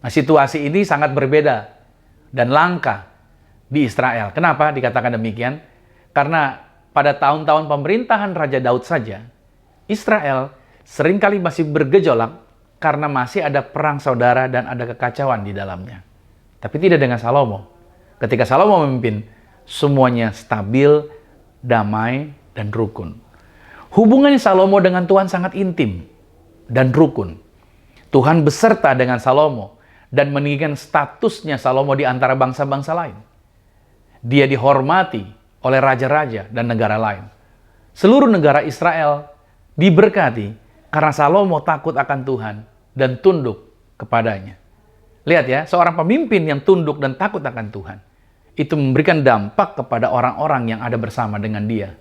Nah, situasi ini sangat berbeda dan langka di Israel. Kenapa dikatakan demikian? Karena pada tahun-tahun pemerintahan Raja Daud saja, Israel seringkali masih bergejolak karena masih ada perang saudara dan ada kekacauan di dalamnya. Tapi tidak dengan Salomo. Ketika Salomo memimpin, semuanya stabil, damai, dan rukun. Hubungan Salomo dengan Tuhan sangat intim dan rukun. Tuhan beserta dengan Salomo dan meninggikan statusnya Salomo di antara bangsa-bangsa lain. Dia dihormati oleh raja-raja dan negara lain. Seluruh negara Israel diberkati karena Salomo takut akan Tuhan dan tunduk kepadanya. Lihat ya, seorang pemimpin yang tunduk dan takut akan Tuhan, itu memberikan dampak kepada orang-orang yang ada bersama dengan dia.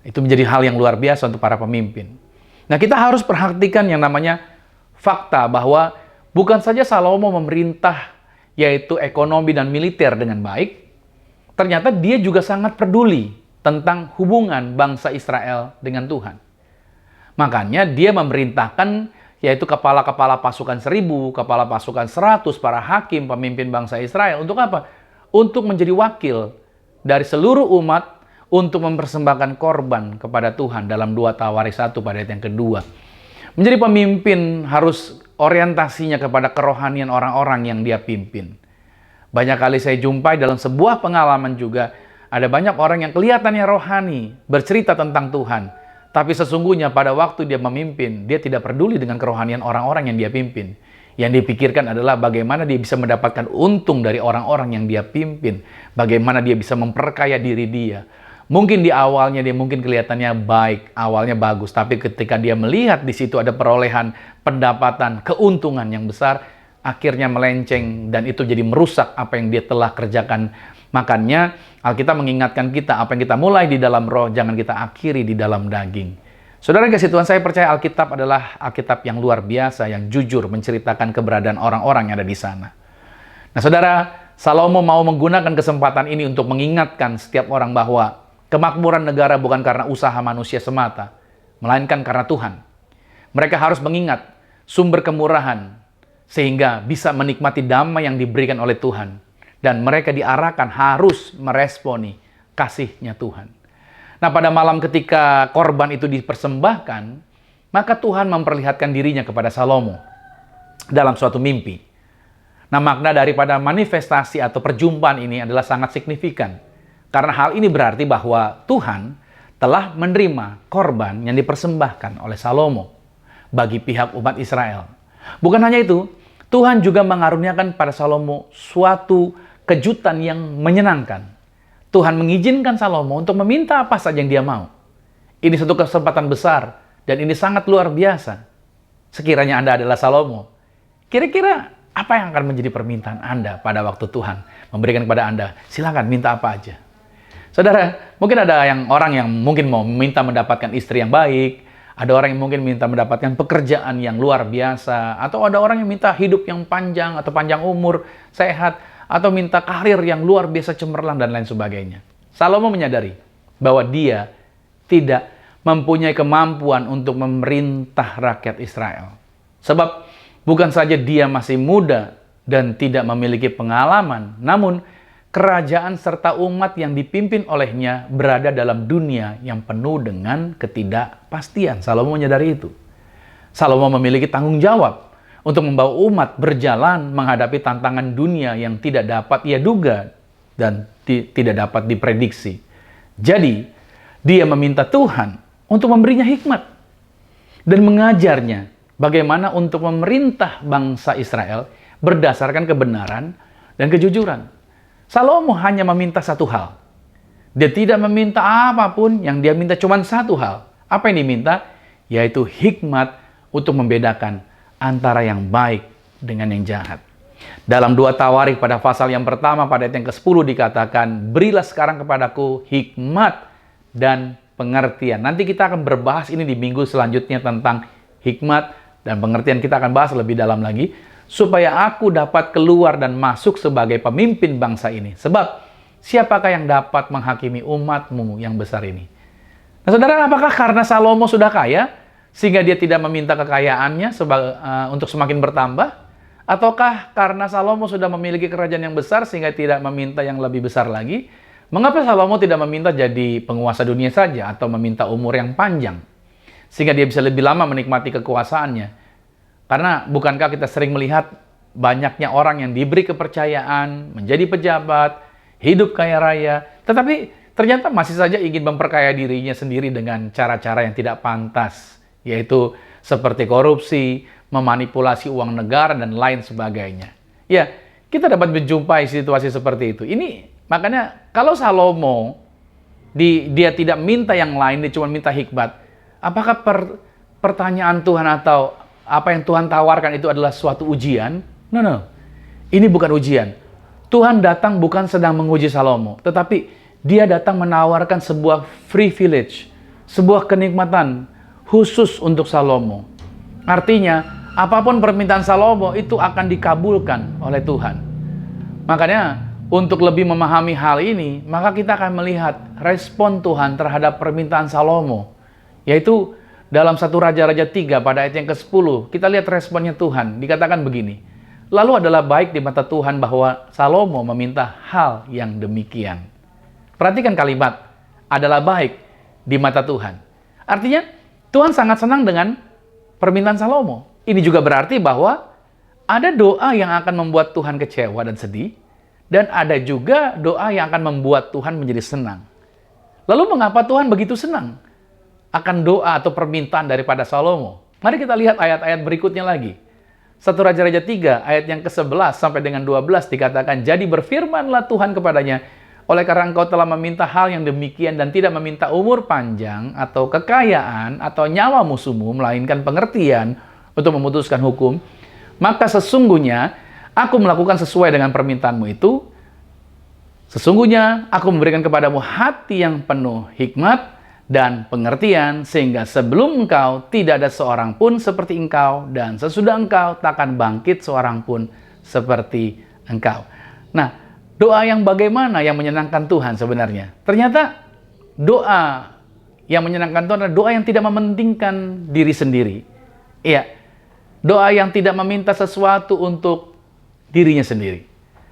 Itu menjadi hal yang luar biasa untuk para pemimpin. Nah, kita harus perhatikan yang namanya fakta bahwa bukan saja Salomo memerintah yaitu ekonomi dan militer dengan baik, ternyata dia juga sangat peduli tentang hubungan bangsa Israel dengan Tuhan. Makanya dia memerintahkan yaitu kepala-kepala pasukan 1000, kepala pasukan 100, para hakim, pemimpin bangsa Israel. Untuk apa? Untuk menjadi wakil dari seluruh umat untuk mempersembahkan korban kepada Tuhan dalam 2 Tawarik 1 pada ayat yang kedua. Menjadi pemimpin harus orientasinya kepada kerohanian orang-orang yang dia pimpin. Banyak kali saya jumpai dalam sebuah pengalaman juga, ada banyak orang yang kelihatannya rohani, bercerita tentang Tuhan. Tapi sesungguhnya pada waktu dia memimpin, dia tidak peduli dengan kerohanian orang-orang yang dia pimpin. Yang dipikirkan adalah bagaimana dia bisa mendapatkan untung dari orang-orang yang dia pimpin. Bagaimana dia bisa memperkaya diri dia. Mungkin di awalnya dia mungkin kelihatannya baik, awalnya bagus. Tapi ketika dia melihat di situ ada perolehan pendapatan, keuntungan yang besar, akhirnya melenceng dan itu jadi merusak apa yang dia telah kerjakan. Makanya Alkitab mengingatkan kita, apa yang kita mulai di dalam roh, jangan kita akhiri di dalam daging. Saudara kasih Tuhan, saya percaya Alkitab adalah Alkitab yang luar biasa, yang jujur menceritakan keberadaan orang-orang yang ada di sana. Nah saudara, Salomo mau menggunakan kesempatan ini untuk mengingatkan setiap orang bahwa kemakmuran negara bukan karena usaha manusia semata, melainkan karena Tuhan. Mereka harus mengingat sumber kemurahan, sehingga bisa menikmati damai yang diberikan oleh Tuhan. Dan mereka diarahkan harus meresponi kasih-Nya Tuhan. Nah, pada malam ketika korban itu dipersembahkan, maka Tuhan memperlihatkan dirinya kepada Salomo dalam suatu mimpi. Nah, makna daripada manifestasi atau perjumpaan ini adalah sangat signifikan. Karena hal ini berarti bahwa Tuhan telah menerima korban yang dipersembahkan oleh Salomo bagi pihak umat Israel. Bukan hanya itu, Tuhan juga mengaruniakan pada Salomo suatu kejutan yang menyenangkan. Tuhan mengizinkan Salomo untuk meminta apa saja yang dia mau. Ini satu kesempatan besar dan ini sangat luar biasa. Sekiranya Anda adalah Salomo, kira-kira apa yang akan menjadi permintaan Anda pada waktu Tuhan memberikan kepada Anda? Silakan minta apa aja. Saudara, mungkin ada orang yang mungkin mau minta mendapatkan istri yang baik, ada orang yang mungkin minta mendapatkan pekerjaan yang luar biasa, atau ada orang yang minta hidup yang panjang atau panjang umur, sehat, atau minta karir yang luar biasa cemerlang dan lain sebagainya. Salomo menyadari bahwa dia tidak mempunyai kemampuan untuk memerintah rakyat Israel. Sebab bukan saja dia masih muda dan tidak memiliki pengalaman, namun kerajaan serta umat yang dipimpin olehnya berada dalam dunia yang penuh dengan ketidakpastian. Salomo menyadari itu. Salomo memiliki tanggung jawab untuk membawa umat berjalan menghadapi tantangan dunia yang tidak dapat ia duga dan tidak dapat diprediksi. Jadi, dia meminta Tuhan untuk memberinya hikmat dan mengajarnya bagaimana untuk memerintah bangsa Israel berdasarkan kebenaran dan kejujuran. Salomo hanya meminta satu hal. Dia tidak meminta apapun, yang dia minta cuma satu hal. Apa yang diminta? Yaitu hikmat untuk membedakan antara yang baik dengan yang jahat. Dalam 2 Tawarik pada pasal yang pertama pada ayat yang ke-10 dikatakan, berilah sekarang kepadaku hikmat dan pengertian. Nanti kita akan berbahas ini di minggu selanjutnya tentang hikmat dan pengertian. Kita akan bahas lebih dalam lagi, supaya aku dapat keluar dan masuk sebagai pemimpin bangsa ini. Sebab siapakah yang dapat menghakimi umatmu yang besar ini? Nah saudara, apakah karena Salomo sudah kaya sehingga dia tidak meminta kekayaannya untuk semakin bertambah? Ataukah karena Salomo sudah memiliki kerajaan yang besar sehingga tidak meminta yang lebih besar lagi? Mengapa Salomo tidak meminta jadi penguasa dunia saja atau meminta umur yang panjang sehingga dia bisa lebih lama menikmati kekuasaannya? Karena bukankah kita sering melihat banyaknya orang yang diberi kepercayaan, menjadi pejabat, hidup kaya raya, tetapi ternyata masih saja ingin memperkaya dirinya sendiri dengan cara-cara yang tidak pantas, yaitu seperti korupsi, memanipulasi uang negara, dan lain sebagainya. Ya, kita dapat menjumpai situasi seperti itu. Ini makanya kalau Salomo, dia tidak minta yang lain, dia cuma minta hikmat. Apakah pertanyaan Tuhan atau apa yang Tuhan tawarkan itu adalah suatu ujian? No. Ini bukan ujian. Tuhan datang bukan sedang menguji Salomo, tetapi dia datang menawarkan sebuah privilege, sebuah kenikmatan khusus untuk Salomo. Artinya, apapun permintaan Salomo itu akan dikabulkan oleh Tuhan. Makanya, untuk lebih memahami hal ini, maka kita akan melihat respon Tuhan terhadap permintaan Salomo, yaitu dalam 1 Raja-Raja 3 pada ayat yang ke-10, kita lihat responnya Tuhan. Dikatakan begini, lalu adalah baik di mata Tuhan bahwa Salomo meminta hal yang demikian. Perhatikan kalimat, adalah baik di mata Tuhan. Artinya, Tuhan sangat senang dengan permintaan Salomo. Ini juga berarti bahwa ada doa yang akan membuat Tuhan kecewa dan sedih, dan ada juga doa yang akan membuat Tuhan menjadi senang. Lalu mengapa Tuhan begitu senang akan doa atau permintaan daripada Salomo? Mari kita lihat ayat-ayat berikutnya lagi. 1 Raja-Raja 3 ayat yang ke-11 sampai dengan 12 dikatakan, jadi berfirmanlah Tuhan kepadanya, oleh karena engkau telah meminta hal yang demikian dan tidak meminta umur panjang atau kekayaan atau nyawa musuhmu, melainkan pengertian untuk memutuskan hukum, maka sesungguhnya aku melakukan sesuai dengan permintaanmu itu. Sesungguhnya aku memberikan kepadamu hati yang penuh hikmat dan pengertian, sehingga sebelum engkau tidak ada seorang pun seperti engkau, dan sesudah engkau takkan bangkit seorang pun seperti engkau. Nah, doa yang bagaimana yang menyenangkan Tuhan sebenarnya? Ternyata doa yang menyenangkan Tuhan adalah doa yang tidak mementingkan diri sendiri. Iya, doa yang tidak meminta sesuatu untuk dirinya sendiri.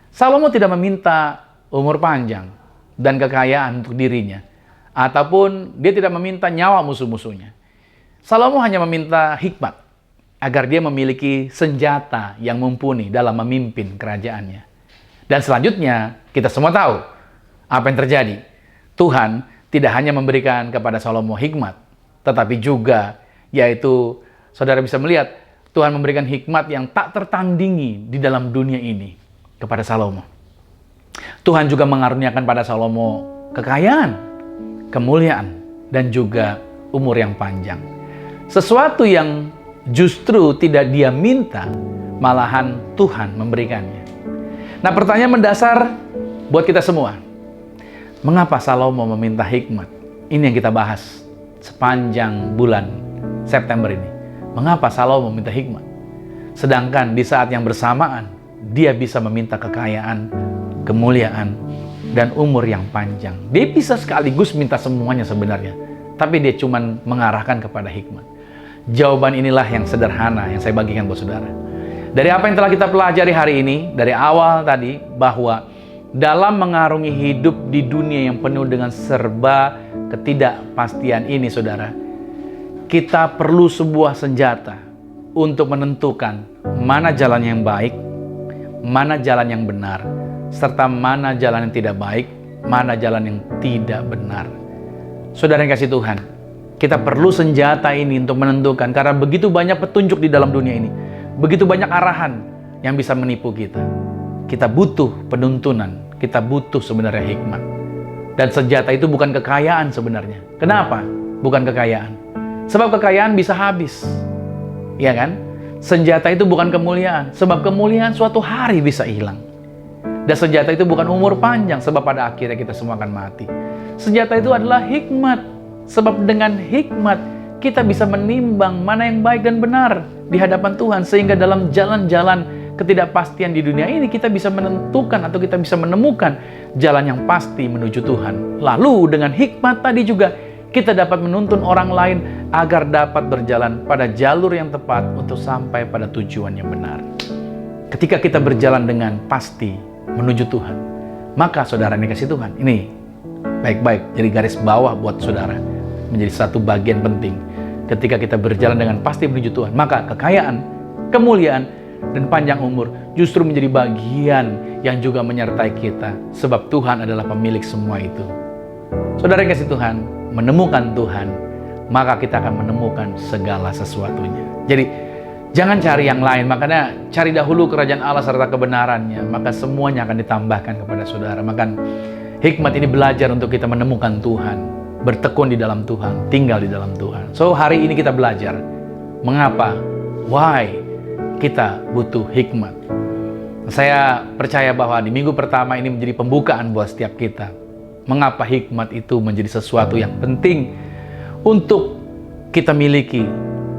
Salomo tidak meminta umur panjang dan kekayaan untuk dirinya, ataupun dia tidak meminta nyawa musuh-musuhnya. Salomo hanya meminta hikmat agar dia memiliki senjata yang mumpuni dalam memimpin kerajaannya. Dan selanjutnya, kita semua tahu apa yang terjadi. Tuhan tidak hanya memberikan kepada Salomo hikmat, tetapi juga, yaitu saudara bisa melihat, Tuhan memberikan hikmat yang tak tertandingi di dalam dunia ini kepada Salomo. Tuhan juga mengaruniakan pada Salomo kekayaan, kemuliaan, dan juga umur yang panjang. Sesuatu yang justru tidak dia minta, malahan Tuhan memberikannya. Nah, pertanyaan mendasar buat kita semua. Mengapa Salomo meminta hikmat? Ini yang kita bahas sepanjang bulan September ini. Mengapa Salomo meminta hikmat? Sedangkan di saat yang bersamaan, dia bisa meminta kekayaan, kemuliaan, dan umur yang panjang. Dia bisa sekaligus minta semuanya sebenarnya, tapi dia cuma mengarahkan kepada hikmat. Jawaban inilah yang sederhana yang saya bagikan buat saudara. Dari apa yang telah kita pelajari hari ini, dari awal tadi, bahwa dalam mengarungi hidup di dunia yang penuh dengan serba ketidakpastian ini, saudara, kita perlu sebuah senjata untuk menentukan mana jalan yang baik, mana jalan yang benar, serta mana jalan yang tidak baik, mana jalan yang tidak benar. Saudara yang kasih Tuhan, kita perlu senjata ini untuk menentukan, karena begitu banyak petunjuk di dalam dunia ini, begitu banyak arahan yang bisa menipu kita. Kita butuh penuntunan, kita butuh sebenarnya hikmat. Dan senjata itu bukan kekayaan sebenarnya. Kenapa? Bukan kekayaan. Sebab kekayaan bisa habis. Iya kan? Senjata itu bukan kemuliaan, sebab kemuliaan suatu hari bisa hilang. Dan senjata itu bukan umur panjang, sebab pada akhirnya kita semua akan mati. Senjata itu adalah hikmat, sebab dengan hikmat kita bisa menimbang mana yang baik dan benar di hadapan Tuhan, sehingga dalam jalan-jalan ketidakpastian di dunia ini kita bisa menentukan atau kita bisa menemukan jalan yang pasti menuju Tuhan. Lalu dengan hikmat tadi juga kita dapat menuntun orang lain agar dapat berjalan pada jalur yang tepat untuk sampai pada tujuan yang benar. Ketika kita berjalan dengan pasti menuju Tuhan, maka saudara yang dikasih Tuhan, ini baik-baik jadi garis bawah buat saudara, menjadi satu bagian penting. Ketika kita berjalan dengan pasti menuju Tuhan, maka kekayaan, kemuliaan, dan panjang umur justru menjadi bagian yang juga menyertai kita. Sebab Tuhan adalah pemilik semua itu. Saudara yang kasih Tuhan, menemukan Tuhan, maka kita akan menemukan segala sesuatunya. Jadi, jangan cari yang lain, makanya cari dahulu kerajaan Allah serta kebenarannya, maka semuanya akan ditambahkan kepada saudara. Maka hikmat ini belajar untuk kita menemukan Tuhan, bertekun di dalam Tuhan, tinggal di dalam Tuhan. So, hari ini kita belajar mengapa, why kita butuh hikmat. Saya percaya bahwa di minggu pertama ini menjadi pembukaan buat setiap kita. Mengapa hikmat itu menjadi sesuatu yang penting untuk kita miliki,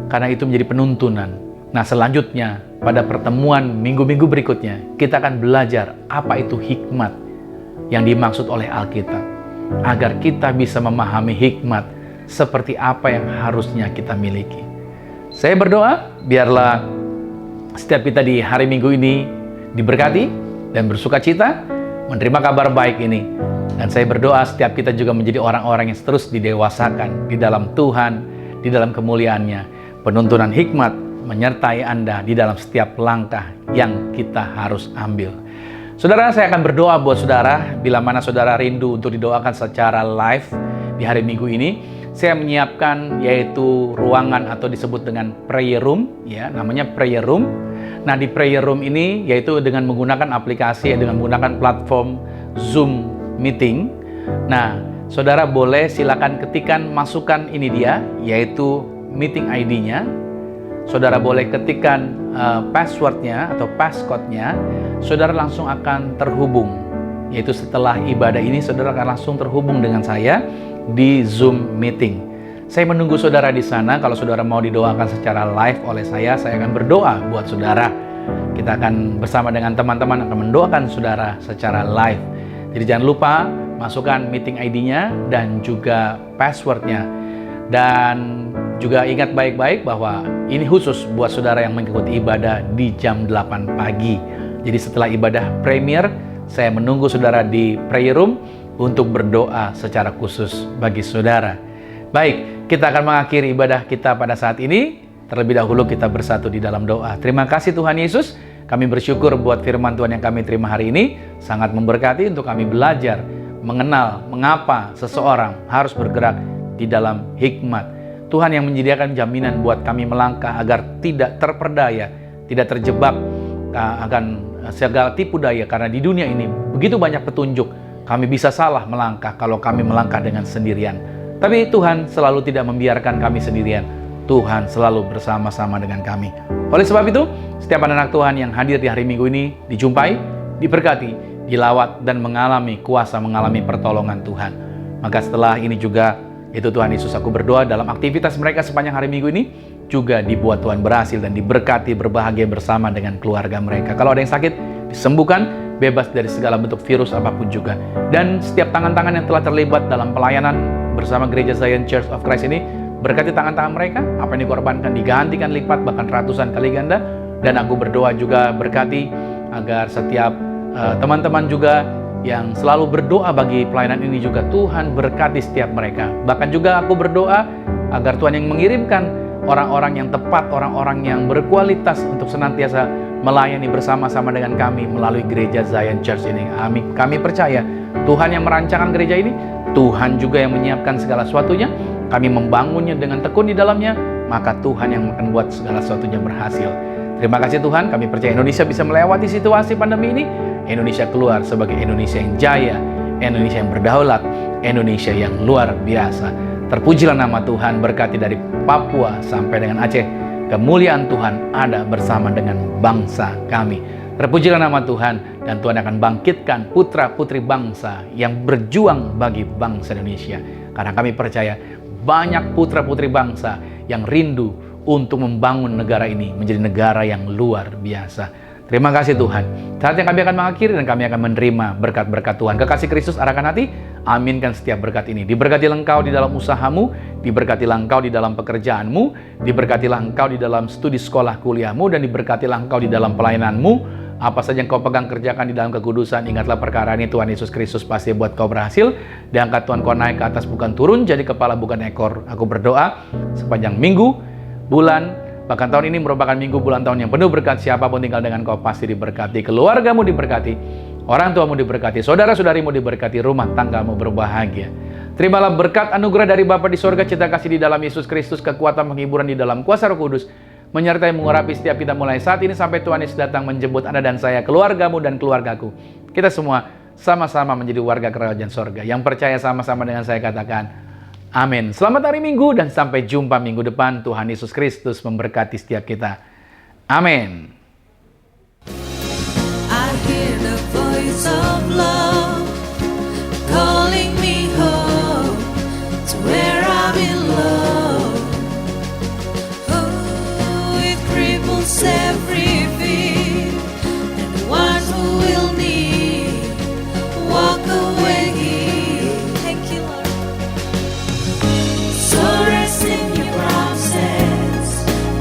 karena itu menjadi penuntunan. Nah, selanjutnya pada pertemuan minggu-minggu berikutnya kita akan belajar apa itu hikmat yang dimaksud oleh Alkitab, agar kita bisa memahami hikmat seperti apa yang harusnya kita miliki. Saya berdoa biarlah setiap kita di hari Minggu ini diberkati dan bersuka cita menerima kabar baik ini. Dan saya berdoa setiap kita juga menjadi orang-orang yang terus didewasakan di dalam Tuhan, di dalam kemuliaan-Nya. Penuntunan hikmat menyertai Anda di dalam setiap langkah yang kita harus ambil. Saudara, saya akan berdoa buat saudara. Bila mana saudara rindu untuk didoakan secara live di hari Minggu ini, saya menyiapkan yaitu ruangan atau disebut dengan prayer room, ya, namanya prayer room. Nah, di prayer room ini yaitu dengan menggunakan aplikasi, dengan menggunakan platform Zoom meeting. Nah, saudara boleh silakan ketikkan, masukkan ini dia, yaitu meeting ID-nya. Saudara boleh ketikkan password-nya atau passcode-nya. Saudara langsung akan terhubung, yaitu setelah ibadah ini saudara akan langsung terhubung dengan saya di Zoom meeting. Saya menunggu saudara di sana. Kalau saudara mau didoakan secara live oleh saya akan berdoa buat saudara. Kita akan bersama dengan teman-teman akan mendoakan saudara secara live. Jadi jangan lupa masukkan meeting ID-nya dan juga password-nya. Dan juga ingat baik-baik bahwa ini khusus buat saudara yang mengikuti ibadah di jam 8 pagi. Jadi setelah ibadah premier, saya menunggu saudara di prayer room untuk berdoa secara khusus bagi saudara. Baik, kita akan mengakhiri ibadah kita pada saat ini. Terlebih dahulu kita bersatu di dalam doa. Terima kasih Tuhan Yesus. Kami bersyukur buat firman Tuhan yang kami terima hari ini. Sangat memberkati untuk kami belajar mengenal mengapa seseorang harus bergerak di dalam hikmat. Tuhan yang menyediakan jaminan buat kami melangkah agar tidak terperdaya, tidak terjebak akan segala tipu daya. Karena di dunia ini begitu banyak petunjuk. Kami bisa salah melangkah kalau kami melangkah dengan sendirian. Tapi Tuhan selalu tidak membiarkan kami sendirian. Tuhan selalu bersama-sama dengan kami. Oleh sebab itu, setiap anak Tuhan yang hadir di hari Minggu ini dijumpai, diberkati, dilawat, dan mengalami kuasa, mengalami pertolongan Tuhan. Maka setelah ini juga, itu Tuhan Yesus, aku berdoa dalam aktivitas mereka sepanjang hari Minggu ini, juga dibuat Tuhan berhasil dan diberkati, berbahagia bersama dengan keluarga mereka. Kalau ada yang sakit, disembuhkan, bebas dari segala bentuk virus apapun juga. Dan setiap tangan-tangan yang telah terlibat dalam pelayanan bersama Gereja Zion Church of Christ ini, berkati tangan-tangan mereka, apa yang dikorbankan digantikan lipat, bahkan ratusan kali ganda. Dan aku berdoa juga berkati agar setiap teman-teman juga yang selalu berdoa bagi pelayanan ini juga Tuhan berkati setiap mereka. Bahkan juga aku berdoa agar Tuhan yang mengirimkan orang-orang yang tepat, orang-orang yang berkualitas untuk senantiasa melayani bersama-sama dengan kami melalui Gereja Zion Church ini. Amin. Kami percaya Tuhan yang merancangkan gereja ini, Tuhan juga yang menyiapkan segala sesuatunya. Kami membangunnya dengan tekun di dalamnya, maka Tuhan yang akan buat segala sesuatunya berhasil. Terima kasih Tuhan, kami percaya Indonesia bisa melewati situasi pandemi ini. Indonesia keluar sebagai Indonesia yang jaya, Indonesia yang berdaulat, Indonesia yang luar biasa. Terpujilah nama Tuhan, berkati dari Papua sampai dengan Aceh. Kemuliaan Tuhan ada bersama dengan bangsa kami. Terpujilah nama Tuhan, dan Tuhan akan bangkitkan putra-putri bangsa yang berjuang bagi bangsa Indonesia. Karena kami percaya banyak putra-putri bangsa yang rindu untuk membangun negara ini menjadi negara yang luar biasa. Terima kasih Tuhan. Saatnya kami akan mengakhiri dan kami akan menerima berkat-berkat Tuhan. Kekasih Kristus arahkan hati, aminkan setiap berkat ini. Diberkatilah engkau di dalam usahamu, diberkatilah engkau di dalam pekerjaanmu, diberkatilah engkau di dalam studi sekolah kuliahmu, dan diberkatilah engkau di dalam pelayananmu. Apa saja yang kau pegang kerjakan di dalam kekudusan, ingatlah perkara ini Tuhan Yesus Kristus pasti buat kau berhasil. Diangkat Tuhan kau naik ke atas bukan turun, jadi kepala bukan ekor. Aku berdoa sepanjang minggu, bulan, Bahkan tahun ini merupakan minggu bulan tahun yang penuh berkat. Siapapun tinggal dengan kau pasti diberkati. Keluargamu diberkati, orang tuamu diberkati, saudara-saudarimu diberkati, rumah tanggamu berbahagia. Terimalah berkat anugerah dari Bapa di sorga, cinta kasih di dalam Yesus Kristus, kekuatan penghiburan di dalam kuasa Roh Kudus, menyertai mengurapi setiap kita mulai saat ini sampai Tuhan Yesus datang menjemput Anda dan saya, keluargamu dan keluargaku. Kita semua sama-sama menjadi warga kerajaan sorga. Yang percaya sama-sama dengan saya katakan, amin. Selamat hari Minggu dan sampai jumpa minggu depan. Tuhan Yesus Kristus memberkati setiap kita. Amin. I hear the voice of love calling me home to where I belong. Oh, it cripples every fear, and the ones who will need walk away. Thank you, Lord. So rest in your promises.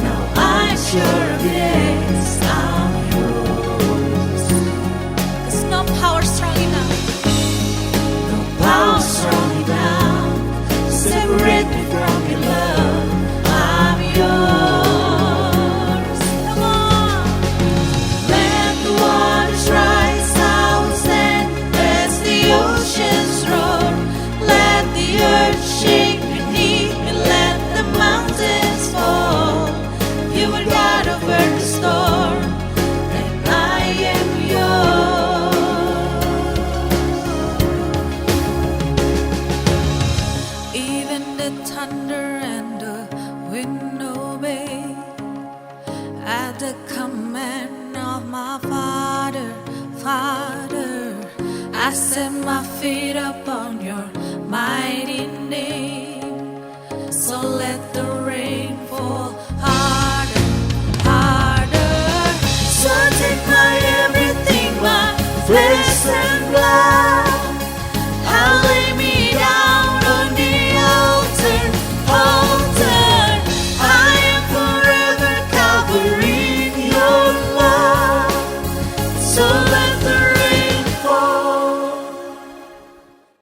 Now I'm sure of this. I'm yours. There's no power strong enough. No power strong enough to separate me from your love. I'm yours. Come on. Let the waters rise, I will stand as the oceans roar. Let the earth shake beneath me, let the mountains fall. You are God over the storm, and I am yours. Even the thunder and the wind obey at the command of my Father. Father, I set my feet upon your mighty name.